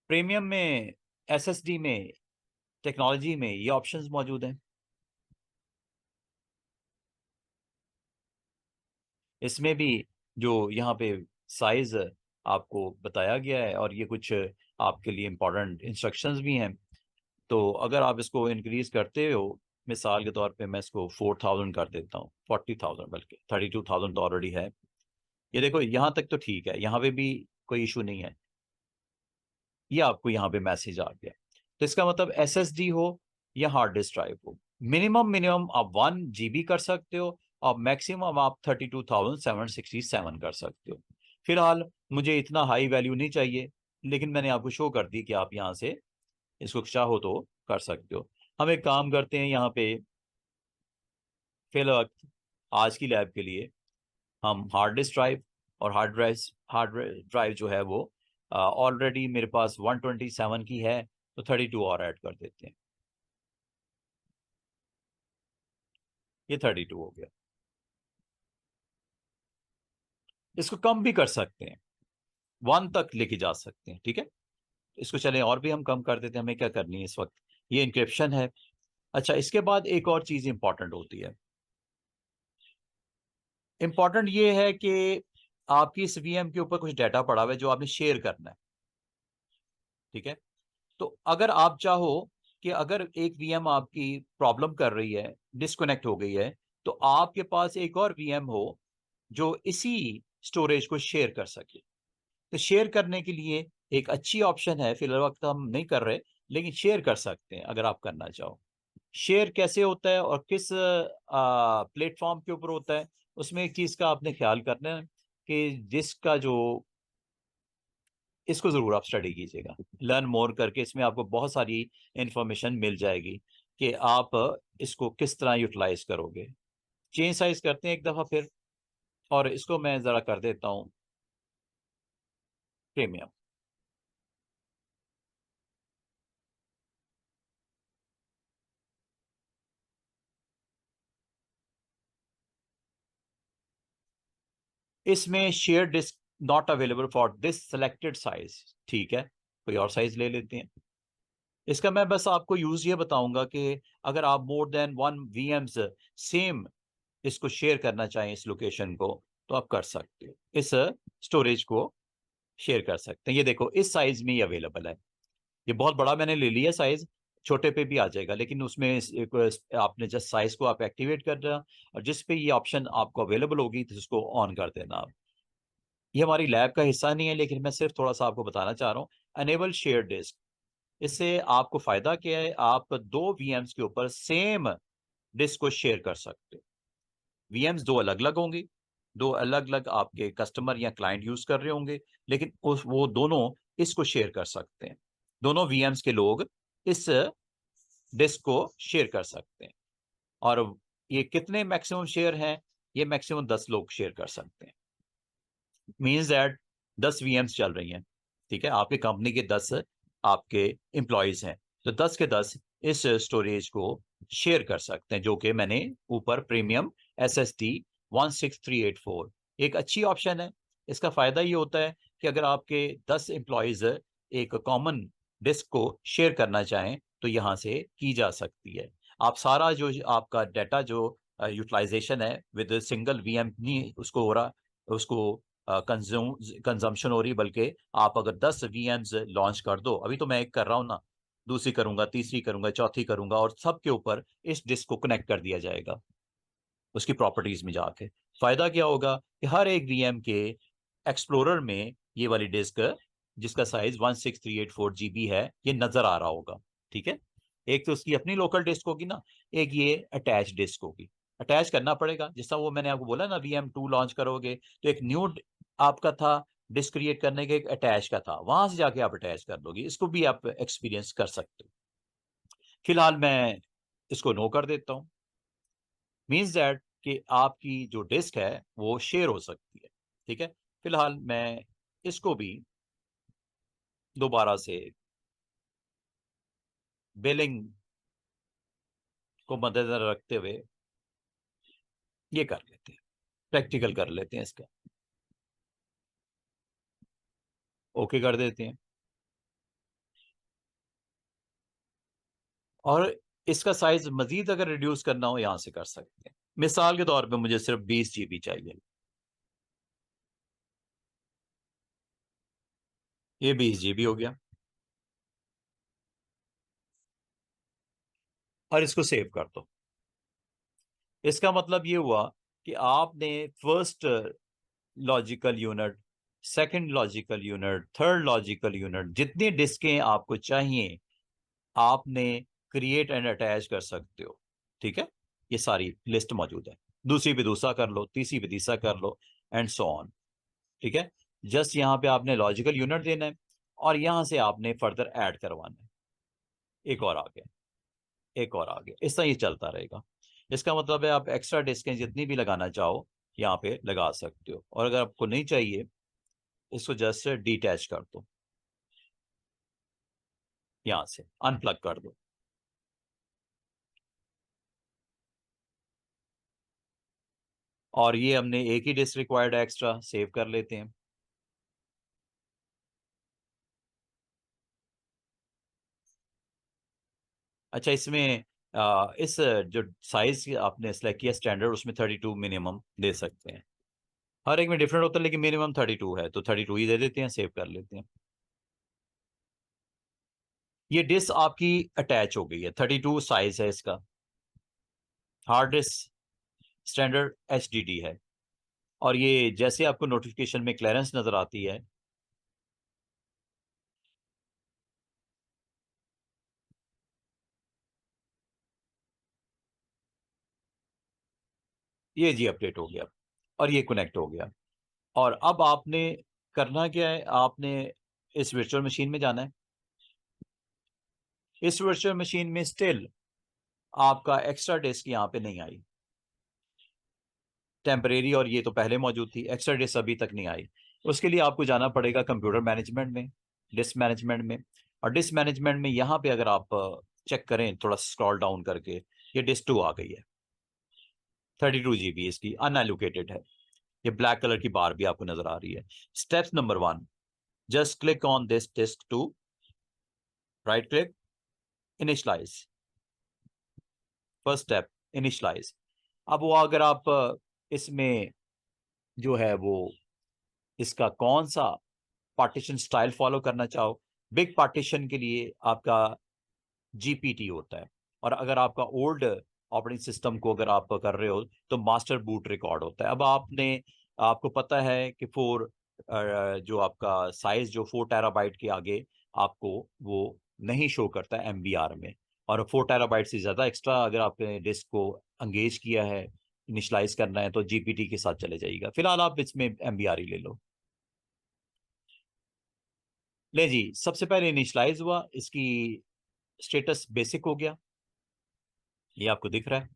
प्रीमियम में, एसएसडी में, टेक्नोलॉजी में ये ऑप्शंस मौजूद हैं। इसमें भी जो यहाँ पे साइज आपको बताया गया है और ये कुछ आपके लिए इंपॉर्टेंट इंस्ट्रक्शंस भी हैं। तो अगर आप इसको इंक्रीज करते हो, मिसाल के तौर पे मैं इसको 4,000 कर देता हूँ, 40,000, बल्कि 32,000 तो ऑलरेडी है। ये देखो यहाँ तक तो ठीक है, यहाँ पे भी कोई इशू नहीं है। ये आपको यहाँ पे मैसेज आ गया। तो इसका मतलब एसएसडी हो या हार्ड डिस्क ड्राइव हो, मिनिमम आप 1 GB कर सकते हो और मैक्सिमम आप 32,767 कर सकते हो। फिलहाल मुझे इतना हाई वैल्यू नहीं चाहिए, लेकिन मैंने आपको शो कर दी कि आप यहाँ से इसको चाहो तो कर सकते हो। हम एक काम करते हैं यहाँ पे, फिलहाल आज की लैब के लिए हम हार्ड डिस्क ड्राइव और हार्ड ड्राइव जो है वो ऑलरेडी मेरे पास 127 की है, तो 32 और ऐड कर देते हैं। ये 32 हो गया। इसको कम भी कर सकते हैं, 1 तक लेके जा सकते हैं, ठीक है। इसको चलें और भी हम कम कर देते हैं, हमें क्या करनी है इस वक्त, ये इंक्रिप्शन है। अच्छा, इसके बाद एक और चीज इंपॉर्टेंट होती है। इंपॉर्टेंट ये है कि आपकी इस वीएम के ऊपर कुछ डाटा पड़ा हुआ है जो आपने शेयर करना है, ठीक है। तो अगर आप चाहो कि अगर एक वीएम आपकी प्रॉब्लम कर रही है, डिस्कनेक्ट हो गई है, तो आपके पास एक और वीएम हो जो इसी स्टोरेज को शेयर कर सके। तो शेयर करने के लिए एक अच्छी ऑप्शन है, फिलहाल वक्त हम नहीं कर रहे, लेकिन शेयर कर सकते हैं अगर आप करना चाहो। शेयर कैसे होता है और किस प्लेटफॉर्म के ऊपर होता है, उसमें एक चीज का आपने ख्याल करना है कि जिसका जो, इसको जरूर आप स्टडी कीजिएगा, लर्न मोर करके इसमें आपको बहुत सारी इंफॉर्मेशन मिल जाएगी कि आप इसको किस तरह यूटिलाइज करोगे। चेंज साइज करते हैं एक दफा फिर, और इसको मैं जरा कर देता हूँ प्रीमियम। इसमें share disk not available for this selected size, ठीक है, कोई और साइज ले लेते हैं। इसका मैं बस आपको यूज ये बताऊंगा कि अगर आप मोर देन 1 VMs सेम इसको शेयर करना चाहें इस लोकेशन को, तो आप कर सकते हो, इस स्टोरेज को शेयर कर सकते हैं। ये देखो इस साइज में ही अवेलेबल है। ये बहुत बड़ा मैंने ले लिया साइज, छोटे पे भी आ जाएगा, लेकिन उसमें आपने जस्ट साइज को आप एक्टिवेट कर रहा, और जिस पे ये ऑप्शन आपको अवेलेबल होगी तो उसको ऑन कर देना आप। ये हमारी लैब का हिस्सा नहीं है, लेकिन मैं सिर्फ थोड़ा सा आपको बताना चाह रहा हूँ। अनेबल शेयर डिस्क, इससे आपको फायदा क्या है, आप 2 VMs के ऊपर सेम डिस्क को शेयर कर सकते हो। वीएम्स दो अलग अलग होंगी, दो अलग अलग आपके कस्टमर या क्लाइंट यूज कर रहे होंगे, लेकिन उस वो दोनों इसको शेयर कर सकते हैं। दोनों वीएम्स के लोग इस डिस्क को शेयर कर सकते हैं। और ये कितने मैक्सिमम शेयर हैं, ये मैक्सिमम 10 लोग शेयर कर सकते हैं। मीन्स दैट 10 वीएम्स चल रही हैं, ठीक है, आपकी कंपनी के 10 आपके एम्प्लॉयज हैं, तो 10 के 10 इस स्टोरेज को शेयर कर सकते हैं, जो कि मैंने ऊपर प्रीमियम SSD 16384, एक अच्छी ऑप्शन है। इसका फायदा ये होता है कि अगर आपके 10 एम्प्लॉयज एक कॉमन डिस्क को शेयर करना चाहें तो यहाँ से की जा सकती है। आप सारा जो आपका डाटा जो यूटिलाइजेशन है विद सिंगल वीएम नहीं उसको हो रहा, उसको कंजम्पशन हो रही, बल्कि आप अगर 10 VMs लॉन्च कर दो, अभी तो मैं एक कर रहा हूँ ना, दूसरी करूंगा, तीसरी करूंगा, चौथी करूंगा, और सबके ऊपर इस डिस्क को कनेक्ट कर दिया जाएगा उसकी प्रॉपर्टीज में जाके। फायदा क्या होगा कि हर एक वीएम के एक्सप्लोरर में ये वाली डिस्क जिसका साइज 16384 GB है, ये नजर आ रहा होगा, ठीक है। एक तो उसकी अपनी लोकल डिस्क होगी ना, एक ये अटैच डिस्क होगी। अटैच करना पड़ेगा, जिस तरह वो मैंने आपको बोला ना, VM2 लॉन्च करोगे तो एक न्यू आपका था डिस्क क्रिएट करने के एक अटैच का था, वहां से जाके आप अटैच कर लोगे, इसको भी आप एक्सपीरियंस कर सकते हो। फिलहाल मैं इसको नो कर देता हूं, मीन्स दैट कि आपकी जो डिस्क है वो शेयर हो सकती है। ठीक है, फिलहाल मैं इसको भी दोबारा से बिलिंग को मद्देनजर रखते हुए ये कर लेते हैं, प्रैक्टिकल कर लेते हैं इसका, ओके कर देते हैं। और इसका साइज मजीद अगर रिड्यूस करना हो यहां से कर सकते हैं। मिसाल के तौर पे मुझे सिर्फ 20 GB चाहिए, ये 20 GB हो गया, और इसको सेव कर दो। इसका मतलब ये हुआ कि आपने first logical unit, second logical unit, third logical unit, जितनी डिस्कें आपको चाहिए आपने क्रिएट एंड अटैच कर सकते हो। ठीक है, ये सारी लिस्ट मौजूद है, दूसरी भी दूसरा कर लो, तीसरी भी तीसरा कर लो, एंड सो ऑन। ठीक है, जस्ट यहाँ पे आपने लॉजिकल यूनिट देना है और यहां से आपने फर्दर ऐड करवाना है, एक और आ गया, एक और आ गया, इस तरह ये चलता रहेगा। इसका मतलब है आप एक्स्ट्रा डिस्कें जितनी भी लगाना चाहो यहाँ पे लगा सकते हो, और अगर आपको नहीं चाहिए इसको जस्ट डिटैच कर दो, यहां से अनप्लग कर दो। और ये हमने एक ही डिस्क रिक्वायर्ड एक्स्ट्रा, सेव कर लेते हैं। अच्छा, इसमें इस जो साइज आपने सेलेक्ट किया स्टैंडर्ड, उसमें 32 मिनिमम दे सकते हैं। हर एक में डिफरेंट होता है लेकिन मिनिमम 32 है, तो 32 ही दे देते हैं, सेव कर लेते हैं। ये डिस्क आपकी अटैच हो गई है, 32 साइज है इसका, हार्ड डिस्क स्टैंडर्ड HDD है। और ये जैसे आपको नोटिफिकेशन में क्लियरेंस नजर आती है, ये जी अपडेट हो गया और ये कनेक्ट हो गया। और अब आपने करना क्या है, आपने इस वर्चुअल मशीन में जाना है। इस वर्चुअल मशीन में स्टिल आपका एक्स्ट्रा डिस्क यहाँ पे नहीं आई, टेम्परेरी, और ये तो पहले मौजूद थी, एक्स्ट्रा डिस्क अभी तक नहीं आई। उसके लिए आपको जाना पड़ेगा कंप्यूटर मैनेजमेंट में, डिस्क मैनेजमेंट में। और डिस्क मैनेजमेंट में यहाँ पे अगर आप चेक करें थोड़ा स्क्रॉल डाउन करके, ये डिस्क 2 आ गई है, 32 GB इसकी अनएलोकेटेड है। ये ब्लैक कलर की बार भी आपको नजर आ रही है। Steps number 1, just click on this disk 2, right click, initialise, first step initialise. अब वो अगर आप इसमें जो है वो इसका कौन सा पार्टीशन स्टाइल फॉलो करना चाहो, बिग पार्टीशन के लिए आपका GPT होता है, और अगर आपका ओल्ड ऑपरेटिंग सिस्टम को अगर आप कर रहे हो तो मास्टर बूट रिकॉर्ड होता है। अब आपको पता है कि जो आपका साइज जो 4 TB के आगे आपको वो नहीं शो करता है MBR में, और 4 TB से ज्यादा एक्स्ट्रा अगर आपने डिस्क को एंगेज किया है, इनिशलाइज करना है, तो GPT के साथ चले जाएगा। फिलहाल आप इसमें MBR ही ले लो। ले जी, सबसे पहले इनिशलाइज हुआ, इसकी स्टेटस बेसिक हो गया, ये आपको दिख रहा है,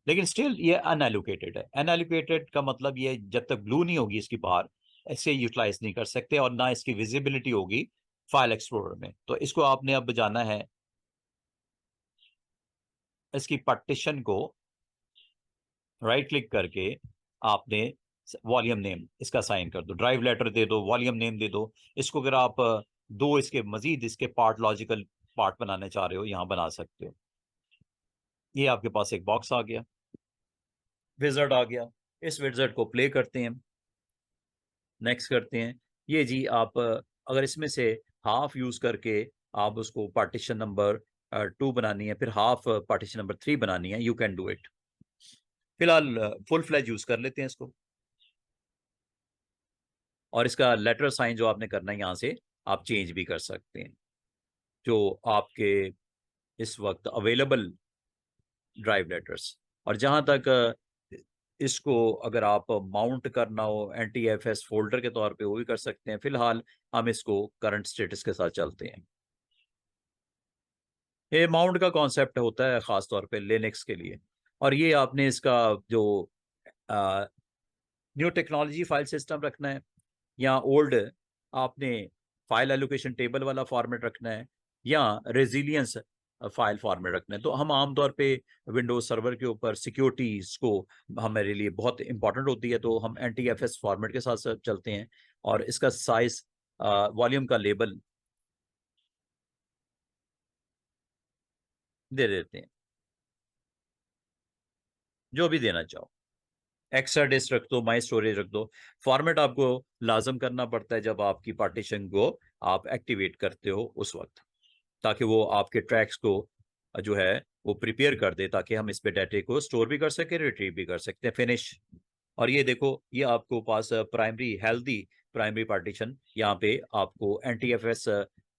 लेकिन स्टिल ये अनएलोकेटेड है। अनएलोकेटेड का मतलब ये जब तक ब्लू नहीं होगी इसकी बाहर, ऐसे यूटिलाइज नहीं कर सकते, और ना इसकी विजिबिलिटी होगी फाइल एक्सप्लोरर में। तो इसको आपने अब जाना है, इसकी पार्टीशन को राइट क्लिक करके आपने वॉल्यूम नेम इसका साइन कर दो, ड्राइव लेटर दे दो, वॉल्यूम नेम दे दो। इसको अगर आप दो इसके मजीद इसके पार्ट, लॉजिकल पार्ट बनाने चाह रहे हो, यहां बना सकते हो। ये आपके पास एक बॉक्स आ गया, विजार्ड आ गया। इस विजार्ड को प्ले करते हैं, नेक्स्ट करते हैं। ये जी आप अगर इसमें से हाफ यूज करके आप उसको पार्टीशन नंबर 2 बनानी है, फिर हाफ पार्टीशन नंबर 3 बनानी है, यू कैन डू इट। फिलहाल फुल फ्लैज यूज कर लेते हैं इसको, और इसका लेटर साइन जो आपने करना है यहाँ से आप चेंज भी कर सकते हैं, जो आपके इस वक्त अवेलेबल ड्राइव लेटर्स। और जहां तक इसको अगर आप माउंट करना हो NTFS फोल्डर के तौर पे वो भी कर सकते हैं। फिलहाल हम इसको करंट स्टेटस के साथ चलते हैं। ये माउंट का कॉन्सेप्ट होता है खास तौर पे लिनक्स के लिए, और ये आपने इसका जो न्यू टेक्नोलॉजी फाइल सिस्टम रखना है या ओल्ड आपने फाइल एलोकेशन टेबल वाला फॉर्मेट रखना है या रेजिलियंस फाइल फॉर्मेट रखना है। तो हम आमतौर पे विंडोज सर्वर के ऊपर सिक्योरिटीज को हमारे लिए बहुत इंपॉर्टेंट होती है, तो हम NTFS फॉर्मेट के साथ साथ चलते हैं और इसका साइज वॉल्यूम का लेबल दे देते हैं जो भी देना चाहो। एक्स्ट्रा डिस्क रख दो, माई स्टोरेज रख दो। फॉर्मेट आपको लाजम करना पड़ता है जब आपकी पार्टीशन को आप एक्टिवेट करते हो उस वक्त, ताकि वो आपके ट्रैक्स को जो है वो प्रिपेयर कर दे, ताकि हम इस पे डाटे को स्टोर भी कर सके, रिट्रीव भी कर सकते हैं। फिनिश। और ये देखो, ये आपको पास प्राइमरी हेल्दी प्राइमरी पार्टीशन यहाँ पे आपको NTFS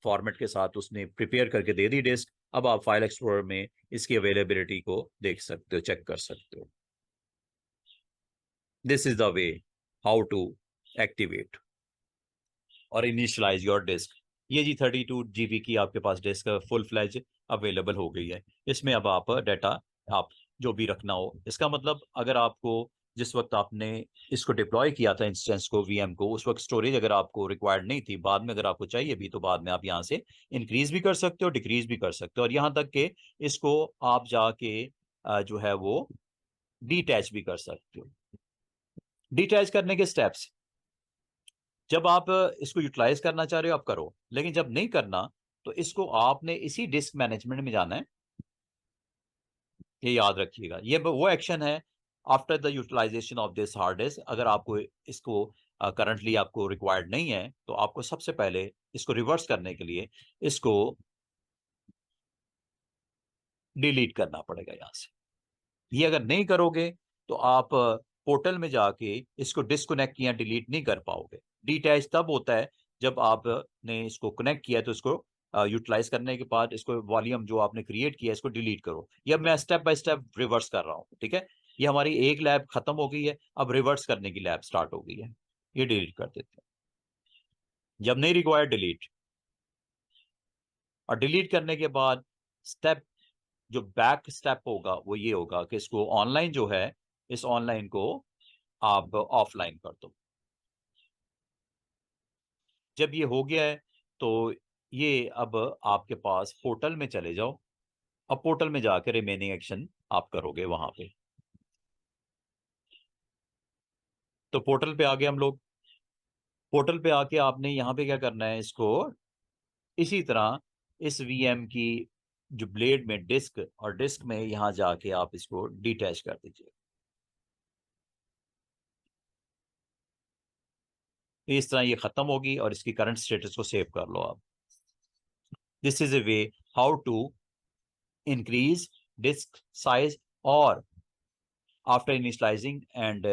फॉर्मेट के साथ उसने प्रिपेयर करके दे दी डिस्क। अब आप फाइल एक्सप्लोरर में इसकी अवेलेबिलिटी को देख सकते हो, चेक कर सकते हो। This is the way how to activate और इनिशियलाइज योर डिस्क। ये जी 32 GB की आपके पास डिस्क फुल फ्लैज अवेलेबल हो गई है। इसमें अब आप डाटा आप जो भी रखना हो, इसका मतलब अगर आपको जिस वक्त आपने इसको डिप्लॉय किया था इंस्टेंस को, VM को, उस वक्त स्टोरेज अगर आपको रिक्वायर्ड नहीं थी, बाद में अगर आपको चाहिए भी तो बाद में आप यहाँ से इंक्रीज भी कर सकते हो, डिक्रीज भी कर सकते हो, और यहाँ तक कि इसको आप जाके जो है वो डिटैच भी कर सकते हो। डिटैच करने के स्टेप्स, जब आप इसको यूटिलाइज करना चाह रहे हो आप करो, लेकिन जब नहीं करना तो इसको आपने इसी डिस्क मैनेजमेंट में जाना है। ये याद रखिएगा, ये वो एक्शन है after the utilisation of this hard disk. अगर आपको इसको करंटली आपको रिक्वायर्ड नहीं है तो आपको सबसे पहले इसको रिवर्स करने के लिए इसको डिलीट करना पड़ेगा यहाँ से। ये अगर नहीं करोगे तो आप पोर्टल में जाके इसको डिस्कनेक्ट या डिलीट नहीं कर पाओगे। डिटैच तब होता है जब आपने इसको कनेक्ट किया, तो इसको यूटिलाइज करने के बाद इसको वॉल्यूम जो आपने क्रिएट किया इसको डिलीट करो। ये मैं स्टेप बाय स्टेप रिवर्स कर रहा हूँ, ठीक है। ये हमारी एक लैब खत्म हो गई है, अब रिवर्स करने की लैब स्टार्ट हो गई है। ये डिलीट कर देते हैं, जब नहीं रिक्वायर्ड डिलीट। और डिलीट करने के बाद स्टेप जो बैक स्टेप होगा वो ये होगा कि इसको ऑनलाइन जो है, इस ऑनलाइन को आप ऑफलाइन कर दो। जब ये हो गया है तो ये अब आपके पास पोर्टल में चले जाओ। अब पोर्टल में जाकर रिमेनिंग एक्शन आप करोगे वहां पे। तो पोर्टल पे आ गए हम लोग। पोर्टल पे आके आपने यहाँ पे क्या करना है, इसको इसी तरह इस VM की जो ब्लेड में डिस्क, और डिस्क में यहाँ जाके आप इसको डिटैच कर दीजिए। इस तरह ये खत्म होगी और इसकी करंट स्टेटस को सेव कर लो आप। This is a way how to increase disk size, और after initializing and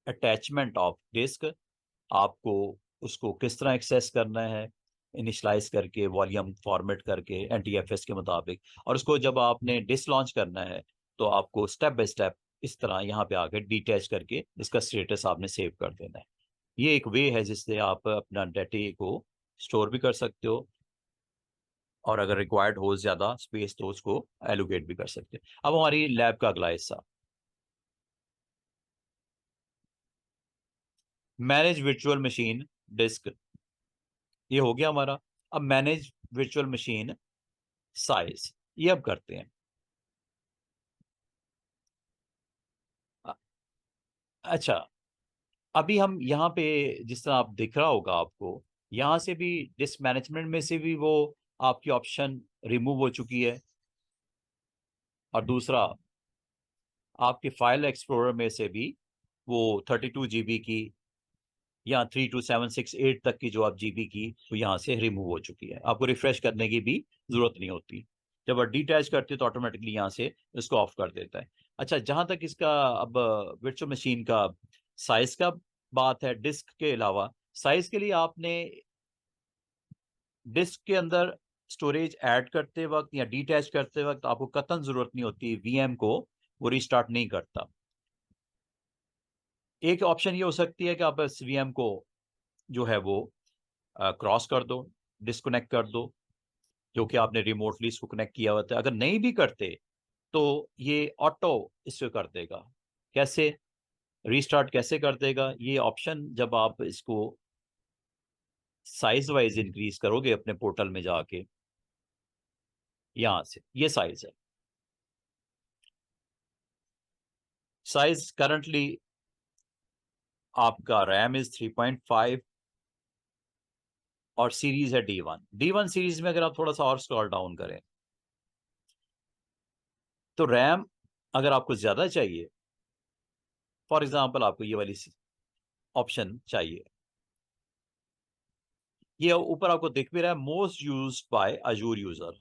attachment of disk आपको उसको किस तरह एक्सेस करना है, इनिशियलाइज करके वॉल्यूम फॉर्मेट करके NTFS के मुताबिक, और उसको जब आपने डिस्क लॉन्च करना है तो आपको स्टेप बाय स्टेप इस तरह यहाँ पे आकर डिटैच करके इसका स्टेटस आपने सेव कर देना है। ये एक वे है जिससे आप अपना डाटे को स्टोर भी कर सकते हो, और अगर रिक्वायर्ड हो ज्यादा स्पेस तो उसको एलोकेट भी कर सकते हैं। अब हमारी लैब का अगला हिस्सा, मैनेज वर्चुअल मशीन डिस्क, ये हो गया हमारा। अब मैनेज वर्चुअल मशीन साइज, ये अब करते हैं। अच्छा, अभी हम यहाँ पे जिस तरह आप दिख रहा होगा आपको, यहाँ से भी डिस्क मैनेजमेंट में से भी वो आपकी ऑप्शन रिमूव हो चुकी है, और दूसरा आपके फाइल एक्सप्लोरर में से भी वो 32 GB की या 32768 तक की जो आप GB की वो यहाँ से रिमूव हो चुकी है। आपको रिफ्रेश करने की भी जरूरत नहीं होती। जब आप डिटैच करते हो तो ऑटोमेटिकली यहाँ से इसको ऑफ कर देता है। अच्छा, जहां तक इसका अब वर्चुअल मशीन का साइज का बात है, डिस्क के अलावा साइज के लिए आपने डिस्क के अंदर स्टोरेज ऐड करते वक्त या डिटैच करते वक्त आपको कतई जरूरत नहीं होती, VM को वो रिस्टार्ट नहीं करता। एक ऑप्शन ये हो सकती है कि आप इस वीएम को जो है वो क्रॉस कर दो, डिस्कनेक्ट कर दो, जो कि आपने रिमोटली इसको कनेक्ट किया होता है। अगर नहीं भी करते तो ये ऑटो इसको कर देगा। कैसे रीस्टार्ट कैसे कर देगा? ये ऑप्शन जब आप इसको साइज वाइज इंक्रीज करोगे अपने पोर्टल में जाके, यहां से ये साइज है, साइज करंटली आपका रैम इज 3.5 और सीरीज है D1 सीरीज में। अगर आप थोड़ा सा और स्क्रॉल डाउन करें तो रैम अगर आपको ज्यादा चाहिए, फॉर एग्जांपल आपको ये वाली ऑप्शन चाहिए, ये ऊपर आपको दिख भी रहा है, most used by Azure user.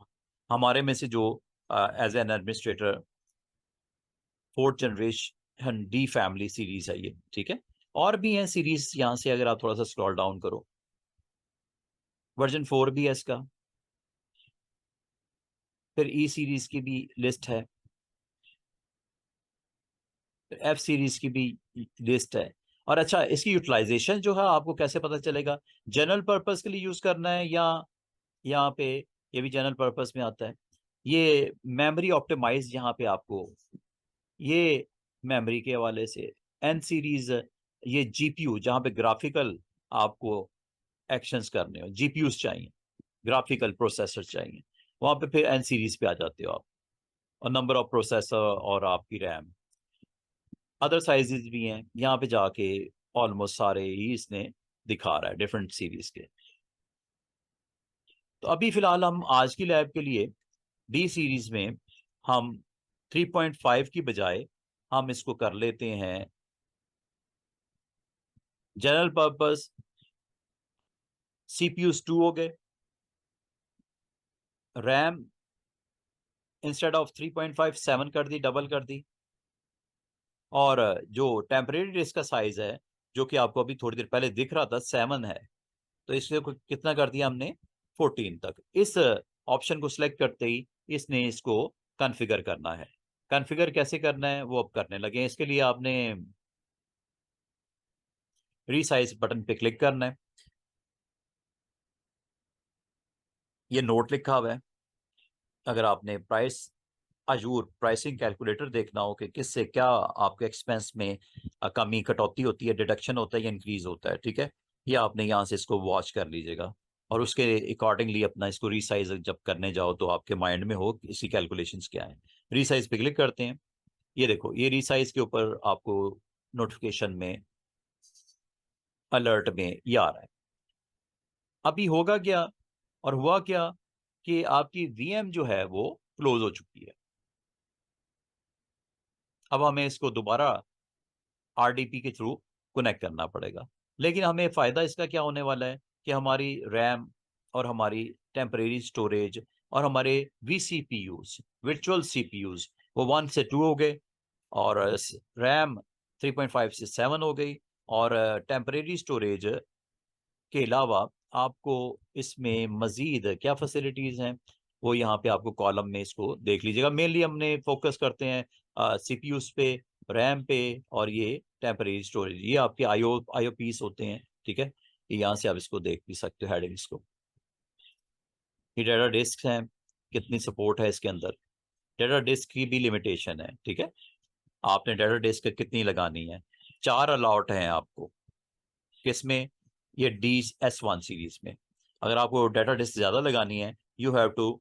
हमारे में से जो as an administrator 4th generation D family series है ये, ठीक है। और भी हैं सीरीज, यहां से अगर आप थोड़ा सा स्क्रॉल डाउन करो, वर्जन 4 भी है इसका, फिर ई सीरीज की भी लिस्ट है, एफ सीरीज की भी लिस्ट है। और अच्छा, इसकी यूटिलाइजेशन जो है आपको कैसे पता चलेगा? जनरल पर्पस के लिए यूज करना है या यहाँ पे, ये भी जनरल पर्पस में आता है। ये मेमोरी ऑप्टिमाइज, यहाँ पे आपको ये मेमोरी के हवाले से एन सीरीज, ये जीपीयू जहाँ पे ग्राफिकल आपको एक्शंस करने हो, जीपीयूज चाहिए, ग्राफिकल प्रोसेसर चाहिए, वहां पे फिर एन सीरीज पे आ जाते हो आप। और नंबर ऑफ प्रोसेसर और आपकी रैम, अदर साइजेस भी हैं यहाँ पे जाके, ऑलमोस्ट सारे ही इसने दिखा रहा है डिफरेंट सीरीज के। तो अभी फिलहाल हम आज की लैब के लिए डी सीरीज में हम 3.5 की बजाय हम इसको कर लेते हैं जनरल पर्पस सीपीयूज 2 हो गए, रैम इंस्टेड ऑफ 3.5 7 कर दी, डबल कर दी। और जो टेम्परेरी डिस्क का साइज है, जो कि आपको अभी थोड़ी देर पहले दिख रहा था 7 है, तो इसलिए कितना कर दिया हमने, 14 तक। इस ऑप्शन को सिलेक्ट करते ही इसने इसको कॉन्फ़िगर करना है। कॉन्फ़िगर कैसे करना है वो अब करने लगे। इसके लिए आपने रीसाइज बटन पे क्लिक करना है, ये नोट लिखा हुआ है। अगर आपने प्राइस अजूर प्राइसिंग कैलकुलेटर देखना हो कि किससे क्या आपके एक्सपेंस में कमी कटौती होती है, डिडक्शन होता है या इंक्रीज होता है, ठीक है, ये आपने यहाँ से इसको वॉच कर लीजिएगा। और उसके अकॉर्डिंगली अपना इसको रीसाइज जब करने जाओ तो आपके माइंड में हो कि इसकी कैलकुलेशंस क्या है। रीसाइज पे क्लिक करते हैं, ये देखो ये रीसाइज के ऊपर आपको नोटिफिकेशन में, अलर्ट में ये आ रहा है। अभी होगा क्या, और हुआ क्या कि आपकी वीएम जो है वो क्लोज हो चुकी है। अब हमें इसको दोबारा आरडीपी के थ्रू कनेक्ट करना पड़ेगा। लेकिन हमें फ़ायदा इसका क्या होने वाला है कि हमारी रैम और हमारी टेम्परेरी स्टोरेज और हमारे वीसीपीयूज, वर्चुअल सीपीयूज, वो 1 से 2 हो गए, और रैम 3.5 से 7 हो गई। और टेम्परेरी स्टोरेज के अलावा आपको इसमें मजीद क्या फैसिलिटीज हैं, वो यहाँ पे आपको कॉलम में इसको देख लीजिएगा। मेनली हमने फोकस करते हैं सीपीयूज पे, रैम पे, और ये टेम्परेरी स्टोरेज, ये आपके आईओ पीस होते हैं, ठीक है। यहाँ से आप इसको देख भी सकते हो हेडिंग्स को। ये डाटा डिस्क हैं, कितनी सपोर्ट है इसके अंदर। डाटा डिस्क की भी लिमिटेशन है, ठीक है, आपने डाटा डिस्क कितनी लगानी है। 4 अलाउट हैं आपको, किसमें, ये DS1 सीरीज में। अगर आपको डाटा डिस्क ज्यादा लगानी है, you have to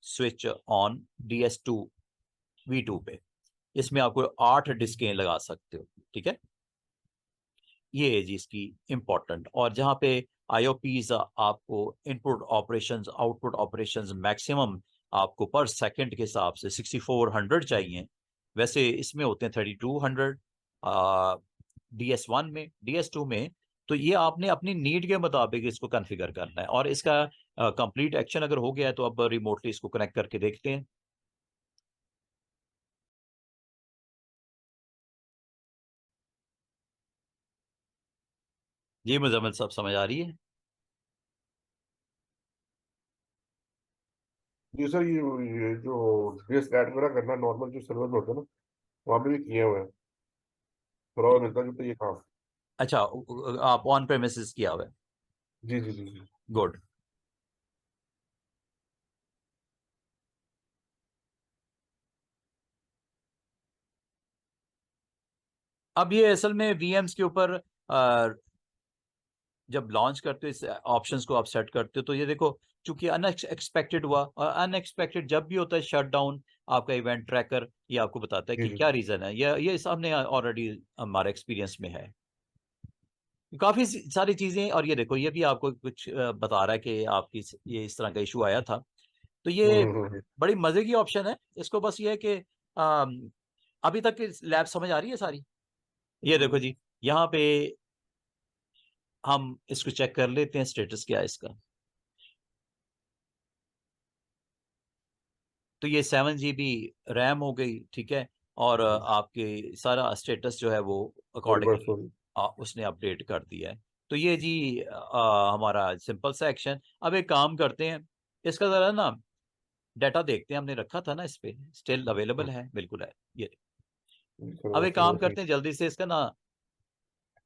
switch on DS2 V2 पे, इसमें आपको 8 डिस्कें लगा सकते हो, ठीक है। ये है जी इसकी इंपॉर्टेंट। और जहाँ पे आईओपीज आपको input operations output operations maximum आपको पर सेकंड के हिसाब से 6400 चाहिए, वैसे इसमें होते हैं 3200 DS1 में, DS2 में। तो ये आपने अपनी नीड के मुताबिक इसको कॉन्फ़िगर करना है। और इसका कंप्लीट एक्शन अगर हो गया है तो अब रिमोटली इसको कनेक्ट करके देखते हैं। जी मुजम्मिल साहब, समझ आ रही है? जी सर, ये जो फेस ऐड वगैरह करना नॉर्मल जो सर्वर में होता है ना, वहाँ पे भी किए हुए हैं। थोड़ा और मिलता जुलता ये काम। अच्छा, आप ऑन प्रेमिसेस किया हुआ है, जी जी जी जी। गुड। अब ये असल में वीएम्स के ऊपर जब लॉन्च करते हो इस ऑप्शंस को आप सेट करते हो, तो ये देखो चूंकि अनएक्सपेक्टेड हुआ, और अनएक्सपेक्टेड जब भी होता है शट डाउन आपका इवेंट ट्रैकर, ये आपको बताता है जी कि जी क्या रीजन है। ये सामने ऑलरेडी हमारे एक्सपीरियंस में है काफी सारी चीजें। और ये देखो ये भी आपको कुछ बता रहा है कि आपकी ये इस तरह का इशू आया था। तो ये हम्म। बड़ी मजे की ऑप्शन है। इसको बस ये है कि अभी तक लैब समझ आ रही है सारी। ये देखो जी, यहाँ पे हम इसको चेक कर लेते हैं स्टेटस क्या है इसका। तो ये 7 GB रैम हो गई, ठीक है। और आपके सारा स्टेटस जो है वो बस अकॉर्डिंगली उसने अपडेट कर दिया है। तो ये जी हमारा सिंपल सा एक्शन। अब एक काम करते हैं, इसका जरा ना डाटा देखते हैं, हमने रखा था ना इस पे, स्टिल अवेलेबल है, बिल्कुल है ये। अब एक काम करते हैं जल्दी से, इसका ना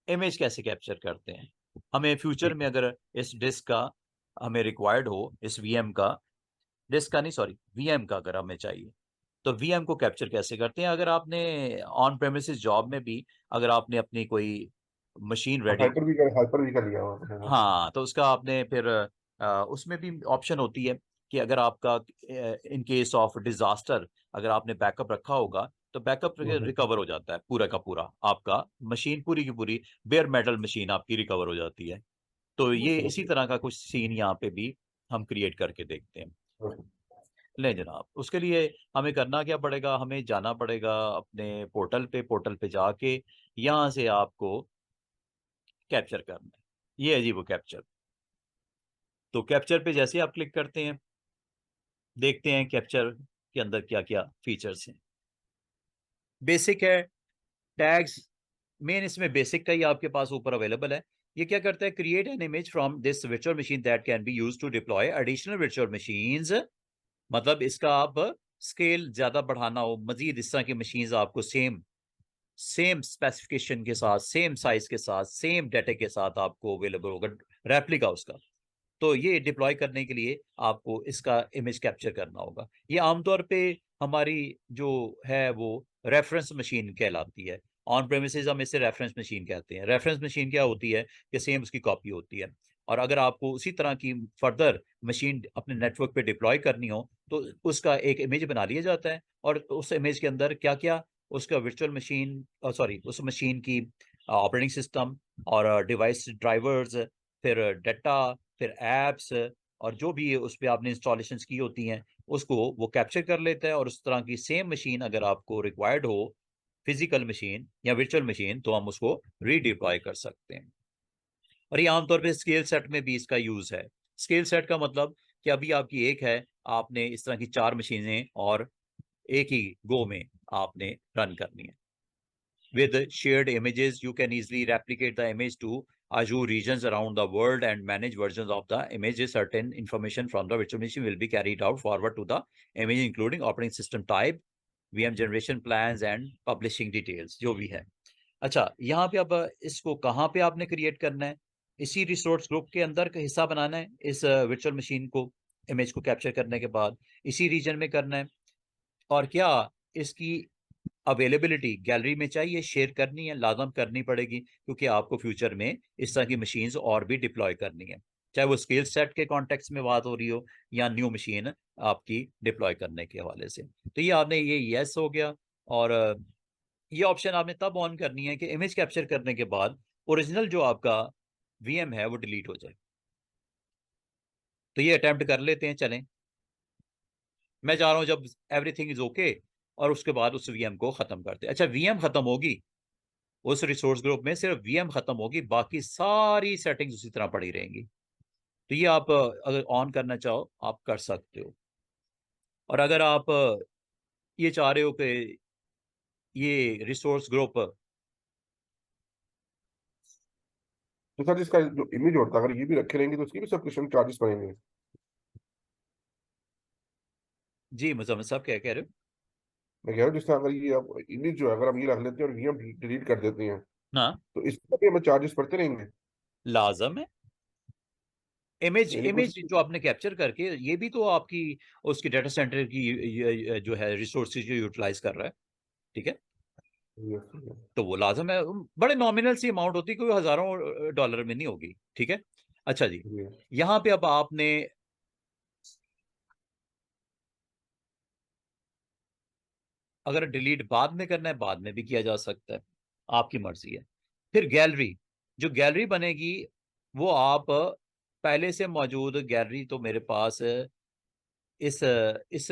इमेज कैसे कैप्चर करते हैं। हमें फ्यूचर में अगर इस डिस्क का हमें रिक्वायर्ड हो, इस वीएम का, डिस्क का नहीं सॉरी, वीएम का अगर हमें चाहिए, तो वीएम को कैप्चर कैसे करते हैं। अगर आपने ऑन प्रेमिसेस जॉब में भी अगर आपने अपनी कोई मशीन रेडी, हाइपर भी कर लिया हुआ है। हाँ, तो उसका आपने फिर उसमें भी ऑप्शन होती है कि अगर आपका इन केस ऑफ डिजास्टर अगर आपने बैकअप रखा होगा, तो बैकअप रिकवर हो जाता है पूरा का पूरा, आपका मशीन पूरी की पूरी बेयर मेटल मशीन आपकी रिकवर हो जाती है। तो ये इसी तरह का कुछ सीन यहाँ पे भी हम क्रिएट करके देखते हैं। ले जनाब, उसके लिए हमें करना क्या पड़ेगा, हमें जाना पड़ेगा अपने पोर्टल पे जाके यहाँ से आपको कैप्चर करना है। ये है जी वो कैप्चर। तो कैप्चर पे जैसे आप क्लिक करते हैं, देखते हैं कैप्चर के अंदर क्या क्या फीचर्स हैं। बेसिक है, टैग्स मेन इसमें बेसिक का ही आपके पास ऊपर अवेलेबल है। ये क्या करता है, create an image from this virtual machine that can be used to deploy additional virtual machines. मतलब इसका आप स्केल ज्यादा बढ़ाना हो, मजीद इस तरह की मशीन्स आपको सेम सेम स्पेसिफिकेशन के साथ, सेम साइज के साथ, सेम डाटा के साथ आपको अवेलेबल होगा, रेप्लिका उसका। तो ये डिप्लॉय करने के लिए आपको इसका इमेज कैप्चर करना होगा। ये आमतौर पे हमारी जो है वो रेफरेंस मशीन कहलाती है। ऑन प्रेमिसेस हम इसे रेफरेंस मशीन कहते हैं। रेफरेंस मशीन क्या होती है कि सेम उसकी कॉपी होती है। और अगर आपको उसी तरह की फर्दर मशीन अपने नेटवर्क पे डिप्लॉय करनी हो, तो उसका एक इमेज बना लिया जाता है, और उस इमेज के अंदर क्या क्या उसका वर्चुअल मशीन, सॉरी, उस मशीन की ऑपरेटिंग सिस्टम और डिवाइस ड्राइवर्स, फिर डाटा, फिर एप्स, और जो भी उस पर आपने इंस्टॉलेशंस की होती हैं उसको वो कैप्चर कर लेता है। और उस तरह की सेम मशीन अगर आपको रिक्वायर्ड हो, फिजिकल मशीन या वर्चुअल मशीन, तो हम उसको रीडिप्लॉय कर सकते हैं। और ये आमतौर पे स्केल सेट में भी इसका यूज है। स्केल सेट का मतलब कि अभी आपकी एक है, आपने इस तरह की 4 मशीनें और एक ही गो में आपने रन करनी है। With shared images, you can easily replicate the image to Azure regions around the world and manage versions of the images. Certain information from the virtual machine will be carried out forward to the image, including operating system type, VM generation plans and publishing details, जो भी है। अच्छा, यहाँ पे अब इसको कहाँ पे आपने क्रिएट करना है, इसी रिसोर्स ग्रुप के अंदर का हिस्सा बनाना है। इस वर्चुअल मशीन को, इमेज को कैप्चर करने के बाद इसी रीजन में करना है। और क्या इसकी अवेलेबिलिटी गैलरी में चाहिए, शेयर करनी है, लाजम करनी पड़ेगी, क्योंकि आपको फ्यूचर में इस तरह की मशीन्स और भी डिप्लॉय करनी है, चाहे वो स्केल सेट के कॉन्टेक्स्ट में बात हो रही हो या न्यू मशीन आपकी डिप्लॉय करने के हवाले से। तो ये आपने ये यस हो गया। और ये ऑप्शन आपने तब ऑन करनी है कि इमेज कैप्चर करने के बाद ओरिजिनल जो आपका वीएम है वो डिलीट हो जाए। तो ये अटेम्प्ट कर लेते हैं, चलें। मैं चाह रहा हूं जब एवरीथिंग इज ओके, और उसके बाद उस वीएम को खत्म करते हैं। अच्छा, वीएम खत्म होगी, उस रिसोर्स ग्रुप में सिर्फ वीएम खत्म होगी, बाकी सारी सेटिंग्स उसी तरह पड़ी रहेंगी। तो ये आप अगर ऑन करना चाहो आप कर सकते हो। और अगर आप ये चाह रहे हो कि ये रिसोर्स ग्रुप, तो सर इसका जो इमेज होता है अगर ये भी रखे रहेंगे तो उसकी भी सब्सक्रिप्शन चार्जेस पड़ेंगे? जी मुजम्मिल साहब क्या कह रहे हो? मैं कह रहा हूँ जिस तरह अगर ये आप इमेज जो है अगर हम ये रख लेते हैं और वीएम डिलीट कर देते हैं ना तो इस पर भी हमें चार्जेस पड़ते रहेंगे। लाजम है। इमेज यानी कुछ इमेज जो आपने कैप्चर करके, ये भी तो आपकी उसकी डाटा सेंटर की जो है रिसोर्सेज जो यूटिलाइज कर रहा है, ठीक है। तो वो लाजम है, बड़े नॉमिनल सी अमाउंट होती है, कोई हजारों डॉलर में नहीं होगी, ठीक है। अच्छा जी, यहाँ पे अब आपने अगर डिलीट बाद में करना है, बाद में भी किया जा सकता है, आपकी मर्जी है। फिर गैलरी, जो गैलरी बनेगी वो आप पहले से मौजूद गैलरी तो मेरे पास इस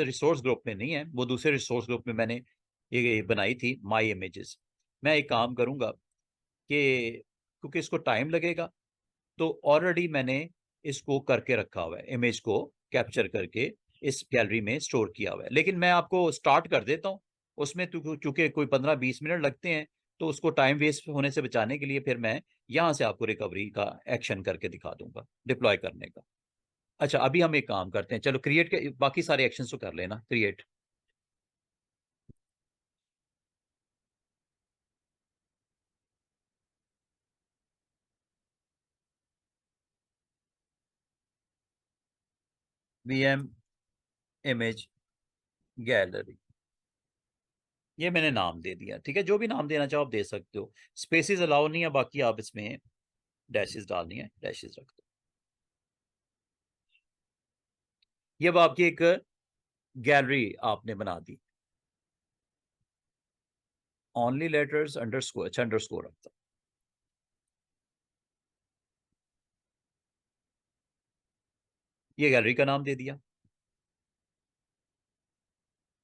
रिसोर्स ग्रुप में नहीं है, वो दूसरे रिसोर्स ग्रुप में मैंने ये बनाई थी माई इमेजेस। मैं एक काम करूंगा कि क्योंकि इसको टाइम लगेगा, तो ऑलरेडी मैंने इसको करके रखा हुआ है, इमेज को कैप्चर करके इस गैलरी में स्टोर किया हुआ है। लेकिन मैं आपको स्टार्ट कर देता हूँ उसमें, चूंकि कोई 15-20 मिनट लगते हैं, तो उसको टाइम वेस्ट होने से बचाने के लिए फिर मैं यहाँ से आपको रिकवरी का एक्शन करके दिखा दूंगा, डिप्लॉय करने का। अच्छा, अभी हम एक काम करते हैं, चलो क्रिएट के बाकी सारे एक्शन तो कर लेना, क्रिएट। वीएम इमेज गैलरी, ये मैंने नाम दे दिया, ठीक है। जो भी नाम देना चाहो आप दे सकते हो, स्पेसेस अलाउ नहीं है, बाकी आप इसमें डैशेस डालनी है, डैशेस रख दो। ये अब आपकी एक गैलरी आपने बना दी। ओनली लेटर्स अंडरस्कोर, अच्छा अंडरस्कोर रखता, ये गैलरी का नाम दे दिया।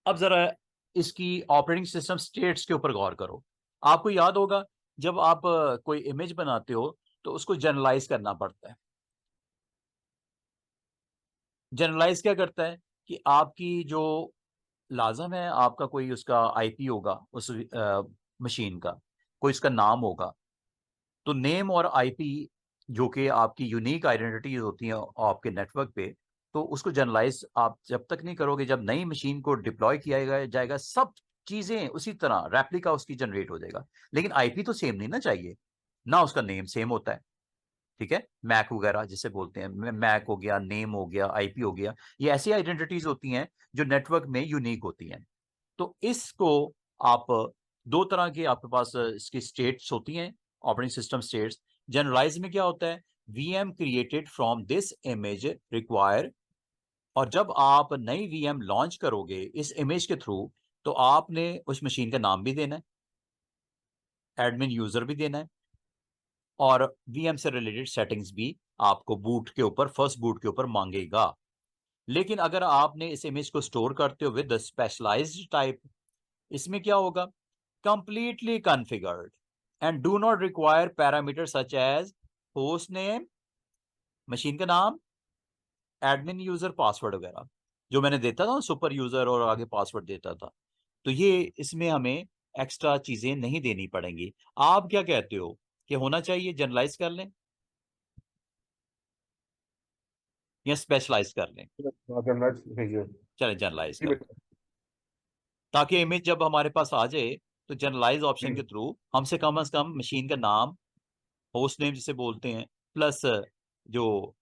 अब जरा इसकी ऑपरेटिंग सिस्टम स्टेट्स के ऊपर गौर करो। आपको याद होगा जब आप कोई इमेज बनाते हो तो उसको जनरलाइज करना पड़ता है। जनरलाइज क्या करता है कि आपकी जो लाजम है, आपका कोई उसका आईपी होगा उस मशीन का, कोई इसका नाम होगा, तो नेम और आईपी जो कि आपकी यूनिक आइडेंटिटीज होती हैं आपके नेटवर्क पे, तो उसको जनरलाइज आप जब तक नहीं करोगे, जब नई मशीन को डिप्लॉय किया जाएगा सब चीजें उसी तरह रेप्लिका उसकी जनरेट हो जाएगा। लेकिन आईपी तो सेम नहीं ना चाहिए, ना उसका नेम सेम होता है, ठीक है। मैक वगैरह जिसे बोलते हैं, मैक हो गया, नेम हो गया, आईपी हो गया, ये ऐसी आइडेंटिटीज होती हैं जो नेटवर्क में यूनिक होती हैं। तो इसको आप दो तरह के आपके पास इसकी स्टेट्स होती हैं, ऑपरेटिंग सिस्टम स्टेट्स। जनरलाइज में क्या होता है, VM created from this image require, और जब आप नई वीएम लॉन्च करोगे इस इमेज के थ्रू, तो आपने उस मशीन का नाम भी देना है, एडमिन यूजर भी देना है, और वीएम से रिलेटेड सेटिंग्स भी आपको बूट के ऊपर, फर्स्ट बूट के ऊपर मांगेगा। लेकिन अगर आपने इस इमेज को स्टोर करते हो विद स्पेशलाइज्ड टाइप, इसमें क्या होगा, completely configured and do not require parameters such as host name, machine का नाम, एडमिन यूजर, पासवर्ड वगैरह जो मैंने देता था सुपर यूजर और आगे पासवर्ड देता था। तो ये इसमें हमें एक्स्ट्रा चीजें नहीं देनी पड़ेंगी। आप क्या कहते हो कि होना चाहिए जनरलाइज कर लें या स्पेशलाइज कर लें? चले जनरलाइज कर लें, ताकि इमेज जब हमारे पास आ जाए तो जनरलाइज ऑप्शन के थ्रू हमसे कम से कम मशीन का नाम, होस्ट नेम जिसे बोलते हैं, प्लस जो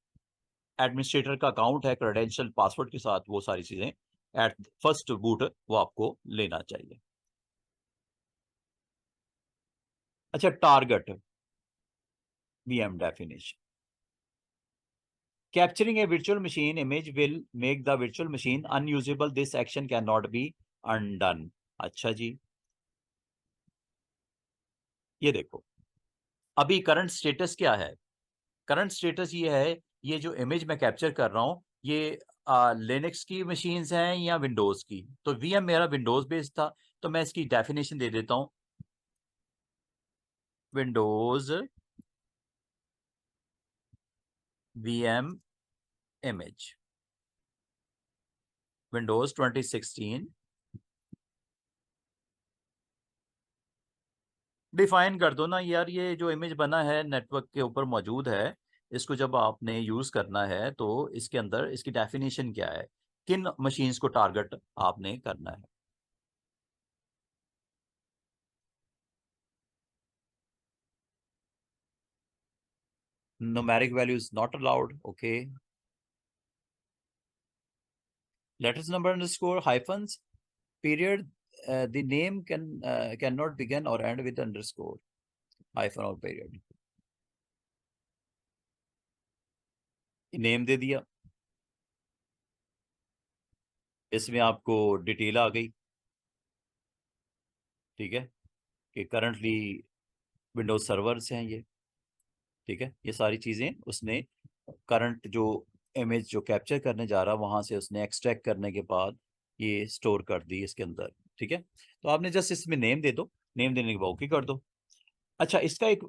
एडमिनिस्ट्रेटर का अकाउंट है क्रेडेंशियल पासवर्ड के साथ, वो सारी चीजें एट फर्स्ट बूट वो आपको लेना चाहिए। अच्छा, target VM definition, capturing A virtual machine image will make the virtual machine unusable, this action cannot be undone। अच्छा जी, ये देखो अभी करंट स्टेटस क्या है। करंट स्टेटस ये है, ये जो इमेज मैं कैप्चर कर रहा हूं ये लिनक्स की मशीन्स हैं या विंडोज की। तो वीएम मेरा विंडोज बेस्ड था, तो मैं इसकी डेफिनेशन दे देता हूं, Windows VM image Windows 2016 define कर दो ना यार। ये जो इमेज बना है नेटवर्क के ऊपर मौजूद है, इसको जब आपने यूज करना है तो इसके अंदर इसकी डेफिनेशन क्या है, किन मशीन्स को टारगेट आपने करना है। numeric value is not allowed. Okay. Letters, number, underscore, hyphens, period. The name cannot begin or end with underscore, hyphen or period. Name दे दिया, इसमें आपको डिटेल आ गई, ठीक है, कि करंटली विंडोज सर्वर्स हैं ये, ठीक है। ये सारी चीज़ें उसने करंट जो इमेज जो कैप्चर करने जा रहा वहां से उसने एक्सट्रैक्ट करने के बाद ये स्टोर कर दी इसके अंदर, ठीक है। तो आपने जस्ट इसमें नेम दे दो, नेम देने के बाद ओके कर दो। अच्छा, इसका एक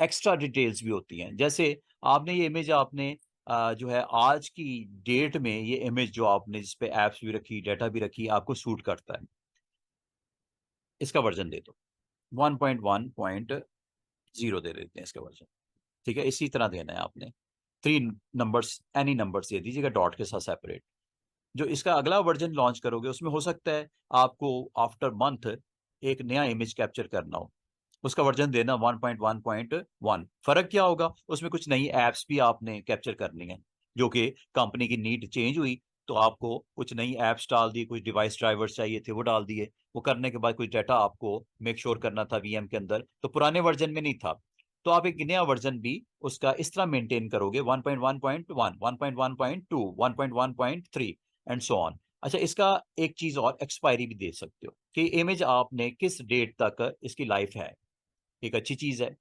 एक्स्ट्रा डिटेल्स भी होती हैं, जैसे आपने ये इमेज आपने जो है आज की डेट में ये इमेज जो आपने जिस पे एप्स भी रखी, डाटा भी रखी, आपको सूट करता है, इसका वर्जन दे दो, 1.1.0 दे देते हैं इसका वर्जन, ठीक है। इसी तरह देना है आपने, 3 नंबर्स, एनी नंबर्स दे दीजिएगा डॉट के साथ सेपरेट। जो इसका अगला वर्जन लॉन्च करोगे उसमें हो सकता है आपको आफ्टर मंथ एक नया इमेज कैप्चर करना हो, उसका वर्जन देना 1.1.1। फर्क क्या होगा, उसमें कुछ नई एप्स भी आपने कैप्चर करनी है, जो कि कंपनी की नीड चेंज हुई तो आपको कुछ नई एप्स डाल दी, कुछ डिवाइस ड्राइवर्स चाहिए थे वो डाल दिए, वो करने के बाद कुछ डाटा आपको मेक श्योर करना था वीएम के अंदर, तो पुराने वर्जन में नहीं था, तो आप एक नया वर्जन भी उसका इस तरह मेंटेन करोगे, 1.1.1, 1.1.2, 1.1.3 एंड सो ऑन। अच्छा, इसका एक चीज और एक्सपायरी भी दे सकते हो कि इमेज आपने किस डेट तक इसकी लाइफ है, एक अच्छी चीज है।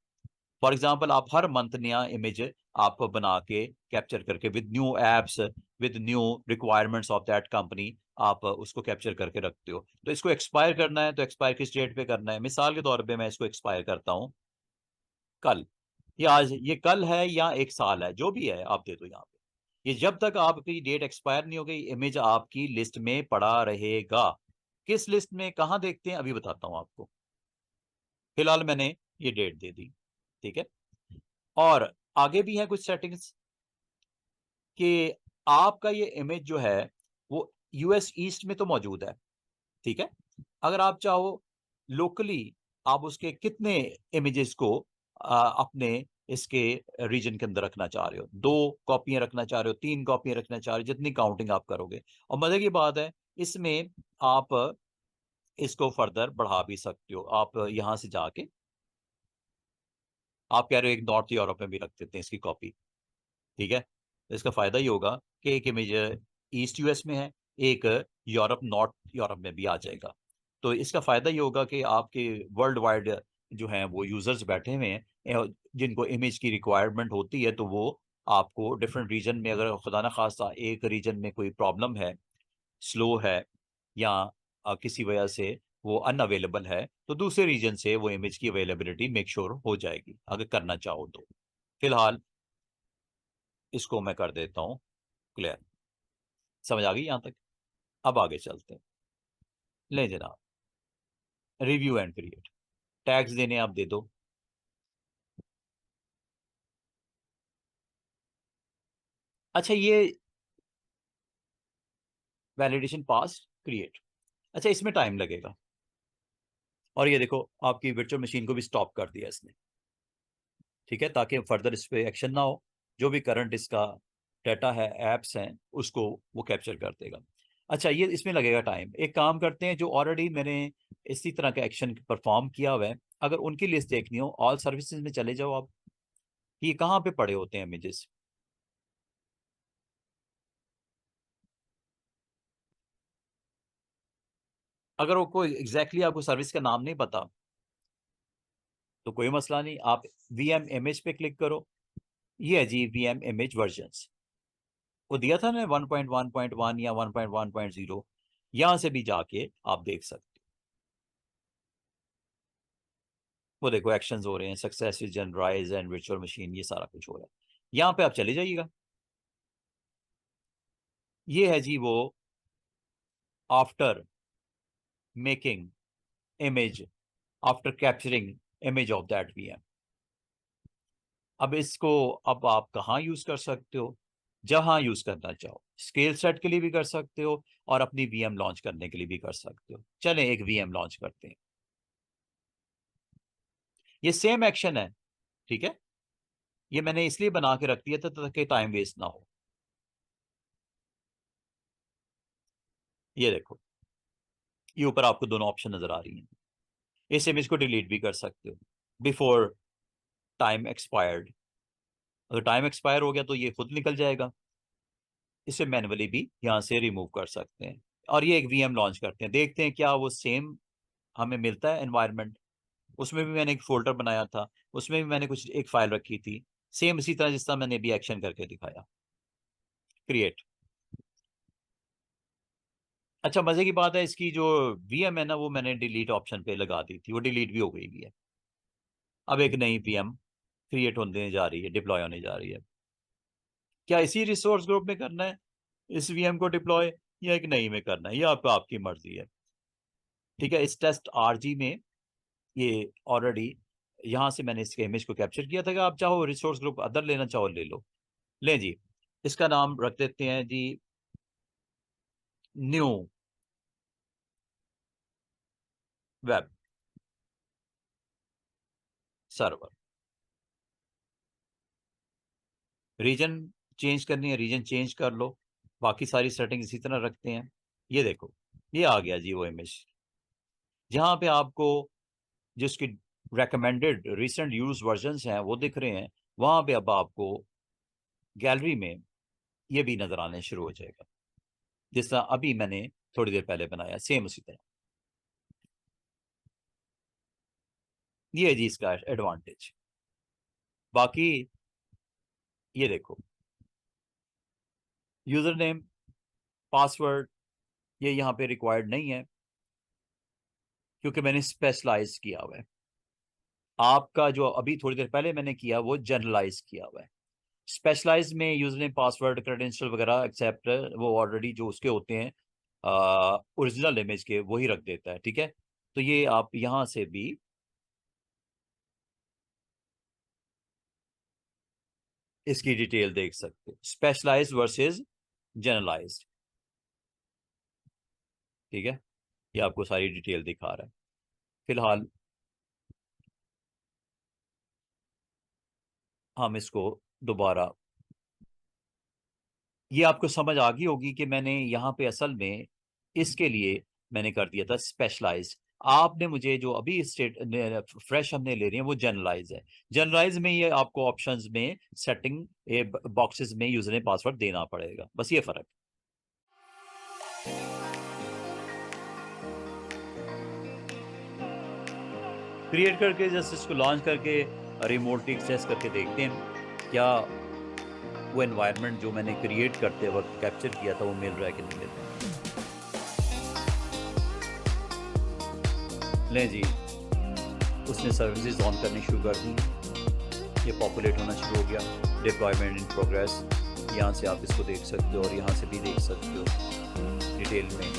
फॉर एग्जाम्पल आप हर मंथ नया इमेज आप बना के कैप्चर करके with new apps, with new requirements of that company आप उसको कैप्चर करके रखते हो। तो इसको एक्सपायर करना है तो एक्सपायर किस डेट पे करना है, मिसाल के तौर पे मैं इसको एक्सपायर करता हूँ कल, या आज, ये कल है या 1 साल है, जो भी है आप दे दो यहाँ पे। ये जब तक आपकी डेट एक्सपायर नहीं हो गई इमेज आपकी लिस्ट में पड़ा रहेगा। किस लिस्ट में, कहाँ देखते हैं, अभी बताता हूँ आपको। फिलहाल मैंने ये डेट दे दी, ठीक है। और आगे भी है कुछ सेटिंग्स कि आपका ये इमेज जो है वो यूएस ईस्ट में तो मौजूद है, ठीक है। अगर आप चाहो लोकली आप उसके कितने इमेजेस को अपने इसके रीजन के अंदर रखना चाह रहे हो, 2 कॉपियां रखना चाह रहे हो, 3 कॉपियां रखना चाह रहे हो, जितनी काउंटिंग आप करोगे। और मजे की बात है इसमें आप इसको फर्दर बढ़ा भी सकते हो, आप यहां से जाके आप कह रहे हो एक नॉर्थ यूरोप में भी रख देते हैं इसकी कॉपी, ठीक है। तो इसका फायदा ये होगा कि एक इमेज ईस्ट यूएस में है, एक यूरोप नॉर्थ यूरोप में भी आ जाएगा। तो इसका फायदा ये होगा कि आपके वर्ल्ड वाइड जो हैं वो यूजर्स बैठे हुए हैं जिनको इमेज की रिक्वायरमेंट होती है, तो वो आपको डिफरेंट रीजन में, अगर खुदा ना खास्ता एक रीजन में कोई प्रॉब्लम है, स्लो है, या किसी वजह से वो अनअवेलेबल है, तो दूसरे रीजन से वो इमेज की अवेलेबिलिटी मेक श्योर हो जाएगी अगर करना चाहो तो। फिलहाल इसको मैं कर देता हूँ क्लियर, समझ आ गई यहां तक। अब आगे चलते हैं, ले जनाब, रिव्यू एंड क्रिएट, टैग्स देने आप दे दो। अच्छा, ये वैलिडेशन पास क्रिएट, अच्छा इसमें टाइम लगेगा, और ये देखो आपकी वर्चुअल मशीन को भी स्टॉप कर दिया इसने, ठीक है, ताकि फर्दर इस पे एक्शन ना हो, जो भी करंट इसका डाटा है, एप्स हैं, उसको वो कैप्चर कर देगा। अच्छा, ये इसमें लगेगा टाइम, एक काम करते हैं, जो ऑलरेडी मैंने इसी तरह का एक्शन परफॉर्म किया हुआ है, अगर उनकी लिस्ट देखनी हो ऑल सर्विसेज में चले जाओ आप, ये कहाँ पे पड़े होते हैं इमेजेस। अगर वो कोई एग्जैक्टली आपको सर्विस का नाम नहीं पता तो कोई मसला नहीं, आप वीएम इमेज पे क्लिक करो, ये है जी वीएम इमेज वर्जन्स, वो दिया था ना 1.1.1 या 1.1.0, यहां से भी जाके आप देख सकते हो। वो देखो एक्शंस हो रहे हैं, सक्सेस जनराइज एंड वर्चुअल मशीन, ये सारा कुछ हो रहा है, यहाँ पे आप चले जाइएगा। ये है जी वो after making image, after capturing image of that VM. अब इसको अब आप कहाँ यूज कर सकते हो, जहां यूज करना चाहो, स्केल सेट के लिए भी कर सकते हो और अपनी वीएम लॉन्च करने के लिए भी कर सकते हो। चलें एक वीएम लॉन्च करते हैं, ये सेम एक्शन है, ठीक है। ये मैंने इसलिए बना के रख दिया था ताकि टाइम वेस्ट ना हो। ये देखो, ये ऊपर आपको दोनों ऑप्शन नजर आ रही हैं। इस इमेज को डिलीट भी कर सकते हो बिफोर टाइम एक्सपायर्ड। अगर टाइम एक्सपायर हो गया तो ये खुद निकल जाएगा। इसे मैनुअली भी यहाँ से रिमूव कर सकते हैं। और ये एक वीएम लॉन्च करते हैं, देखते हैं क्या वो सेम हमें मिलता है एनवायरनमेंट। उसमें भी मैंने एक फोल्डर बनाया था, उसमें भी मैंने कुछ एक फाइल रखी थी, सेम इसी तरह जिस तरह मैंने भी एक्शन करके दिखाया। क्रिएट। अच्छा, मजे की बात है, इसकी जो वीएम है ना, वो मैंने डिलीट ऑप्शन पे लगा दी थी, वो डिलीट भी हो गई भी है। अब एक नई वीएम क्रिएट होने जा रही है, डिप्लॉय होने जा रही है। क्या इसी रिसोर्स ग्रुप में करना है इस वीएम को डिप्लॉय, या एक नई में करना है, ये आपकी मर्जी है। ठीक है, इस टेस्ट आरजी में ये ऑलरेडी यहाँ से मैंने इसके इमेज को कैप्चर किया था कि आप चाहो रिसोर्स ग्रुप अदर लेना चाहो ले लो। ले जी, इसका नाम रख देते हैं जी new web server. Region change करनी है, रीजन चेंज कर लो, बाकी सारी सेटिंग इसी तरह रखते हैं। ये देखो, ये आ गया जी वो इमेज, जहाँ पे आपको जिसकी रेकमेंडेड रिसेंट यूज वर्जन्स हैं वो दिख रहे हैं, वहां पे अब आपको गैलरी में ये भी नजर आने शुरू हो जाएगा, जिस तरह अभी मैंने थोड़ी देर पहले बनाया, सेम उसी तरह। ये है जी इसका एडवांटेज। बाकी ये देखो, यूजर नेम पासवर्ड ये यहाँ पे रिक्वायर्ड नहीं है, क्योंकि मैंने स्पेशलाइज किया हुआ है। आपका जो अभी थोड़ी देर पहले मैंने किया वो जनरलाइज किया हुआ है। स्पेशलाइज में यूजर नेम पासवर्ड क्रेडेंशियल वगैरह एक्सेप्ट वो ऑलरेडी जो उसके होते हैं ओरिजिनल इमेज के, वही रख देता है। ठीक है, तो ये आप यहां से भी इसकी डिटेल देख सकते हो, स्पेशलाइज्ड वर्सेस जनरलाइज्ड। ठीक है, ये आपको सारी डिटेल दिखा रहा है। फिलहाल हम इसको दोबारा, ये आपको समझ आ गई होगी कि मैंने यहाँ पे असल में इसके लिए मैंने कर दिया था स्पेशलाइज। आपने मुझे जो अभी स्टेट फ्रेश हमने ले रही है वो जनरलाइज है। जनरलाइज में ये आपको ऑप्शंस में सेटिंग बॉक्सेस में यूजर नेम पासवर्ड देना पड़ेगा, बस ये फर्क। क्रिएट करके जस्ट इसको लॉन्च करके रिमोटली एक्सेस करके देखते हैं क्या वो एनवायरनमेंट जो मैंने क्रिएट करते वक्त कैप्चर किया था वो मिल रहा है कि नहीं मिल रहा है। लें जी, उसने सर्विसेज ऑन करनी शुरू कर दी, ये पॉपुलेट होना शुरू हो गया। डिप्लॉयमेंट इन प्रोग्रेस, यहाँ से आप इसको देख सकते हो और यहाँ से भी देख सकते हो डिटेल में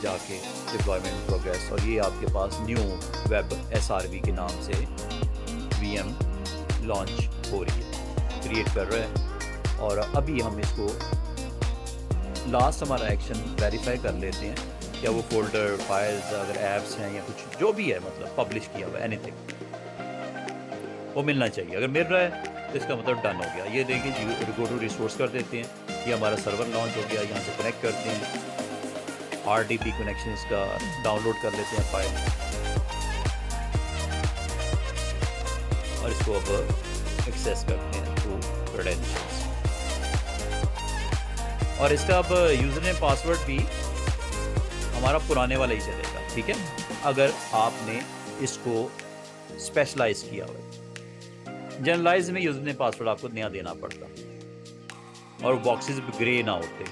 जाके डिप्लॉयमेंट प्रोग्रेस। और ये आपके पास न्यू वेब SRV के नाम से VM लॉन्च हो रही है, क्रिएट कर रहे हैं। और अभी हम इसको लास्ट हमारा एक्शन वेरीफाई कर लेते हैं, क्या वो फोल्डर फाइल्स अगर ऐप्स हैं या कुछ जो भी है, मतलब पब्लिश किया हुआ एनीथिंग, वो मिलना चाहिए। अगर मिल रहा है तो इसका मतलब डन हो गया। ये देखिए, गो टू रिसोर्स कर देते हैं, ये हमारा सर्वर लॉन्च हो गया। यहाँ से कनेक्ट करते हैं, RDP कनेक्शन इसका डाउनलोड कर लेते हैं फाइल, और इसको अब एक्सेस करते हैं थ्रू क्रेडेंशियल्स। और इसका अब यूजर नेम पासवर्ड भी हमारा पुराने वाला ही चलेगा। ठीक है, अगर आपने इसको स्पेशलाइज किया हुआ। जनरलाइज में यूजर नेम पासवर्ड आपको नया देना पड़ता और बॉक्सेस भी ग्रे ना होते।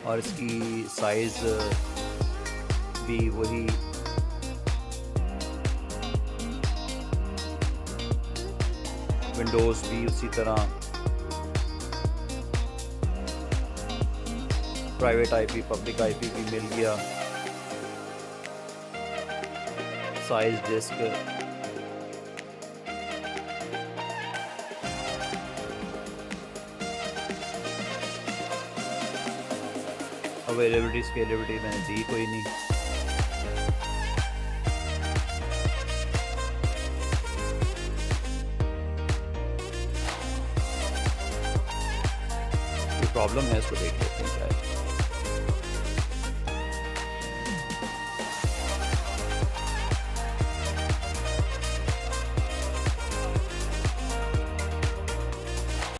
और इसकी साइज भी वही विंडोज भी उसी तरह, प्राइवेट IP पब्लिक IP भी मिल गया। साइज डिस्क अवेलेबिलिटी स्केलेबिलिटी मैंने दी कोई नहीं। प्रॉब्लम है इसको देख लेते हैं क्या है।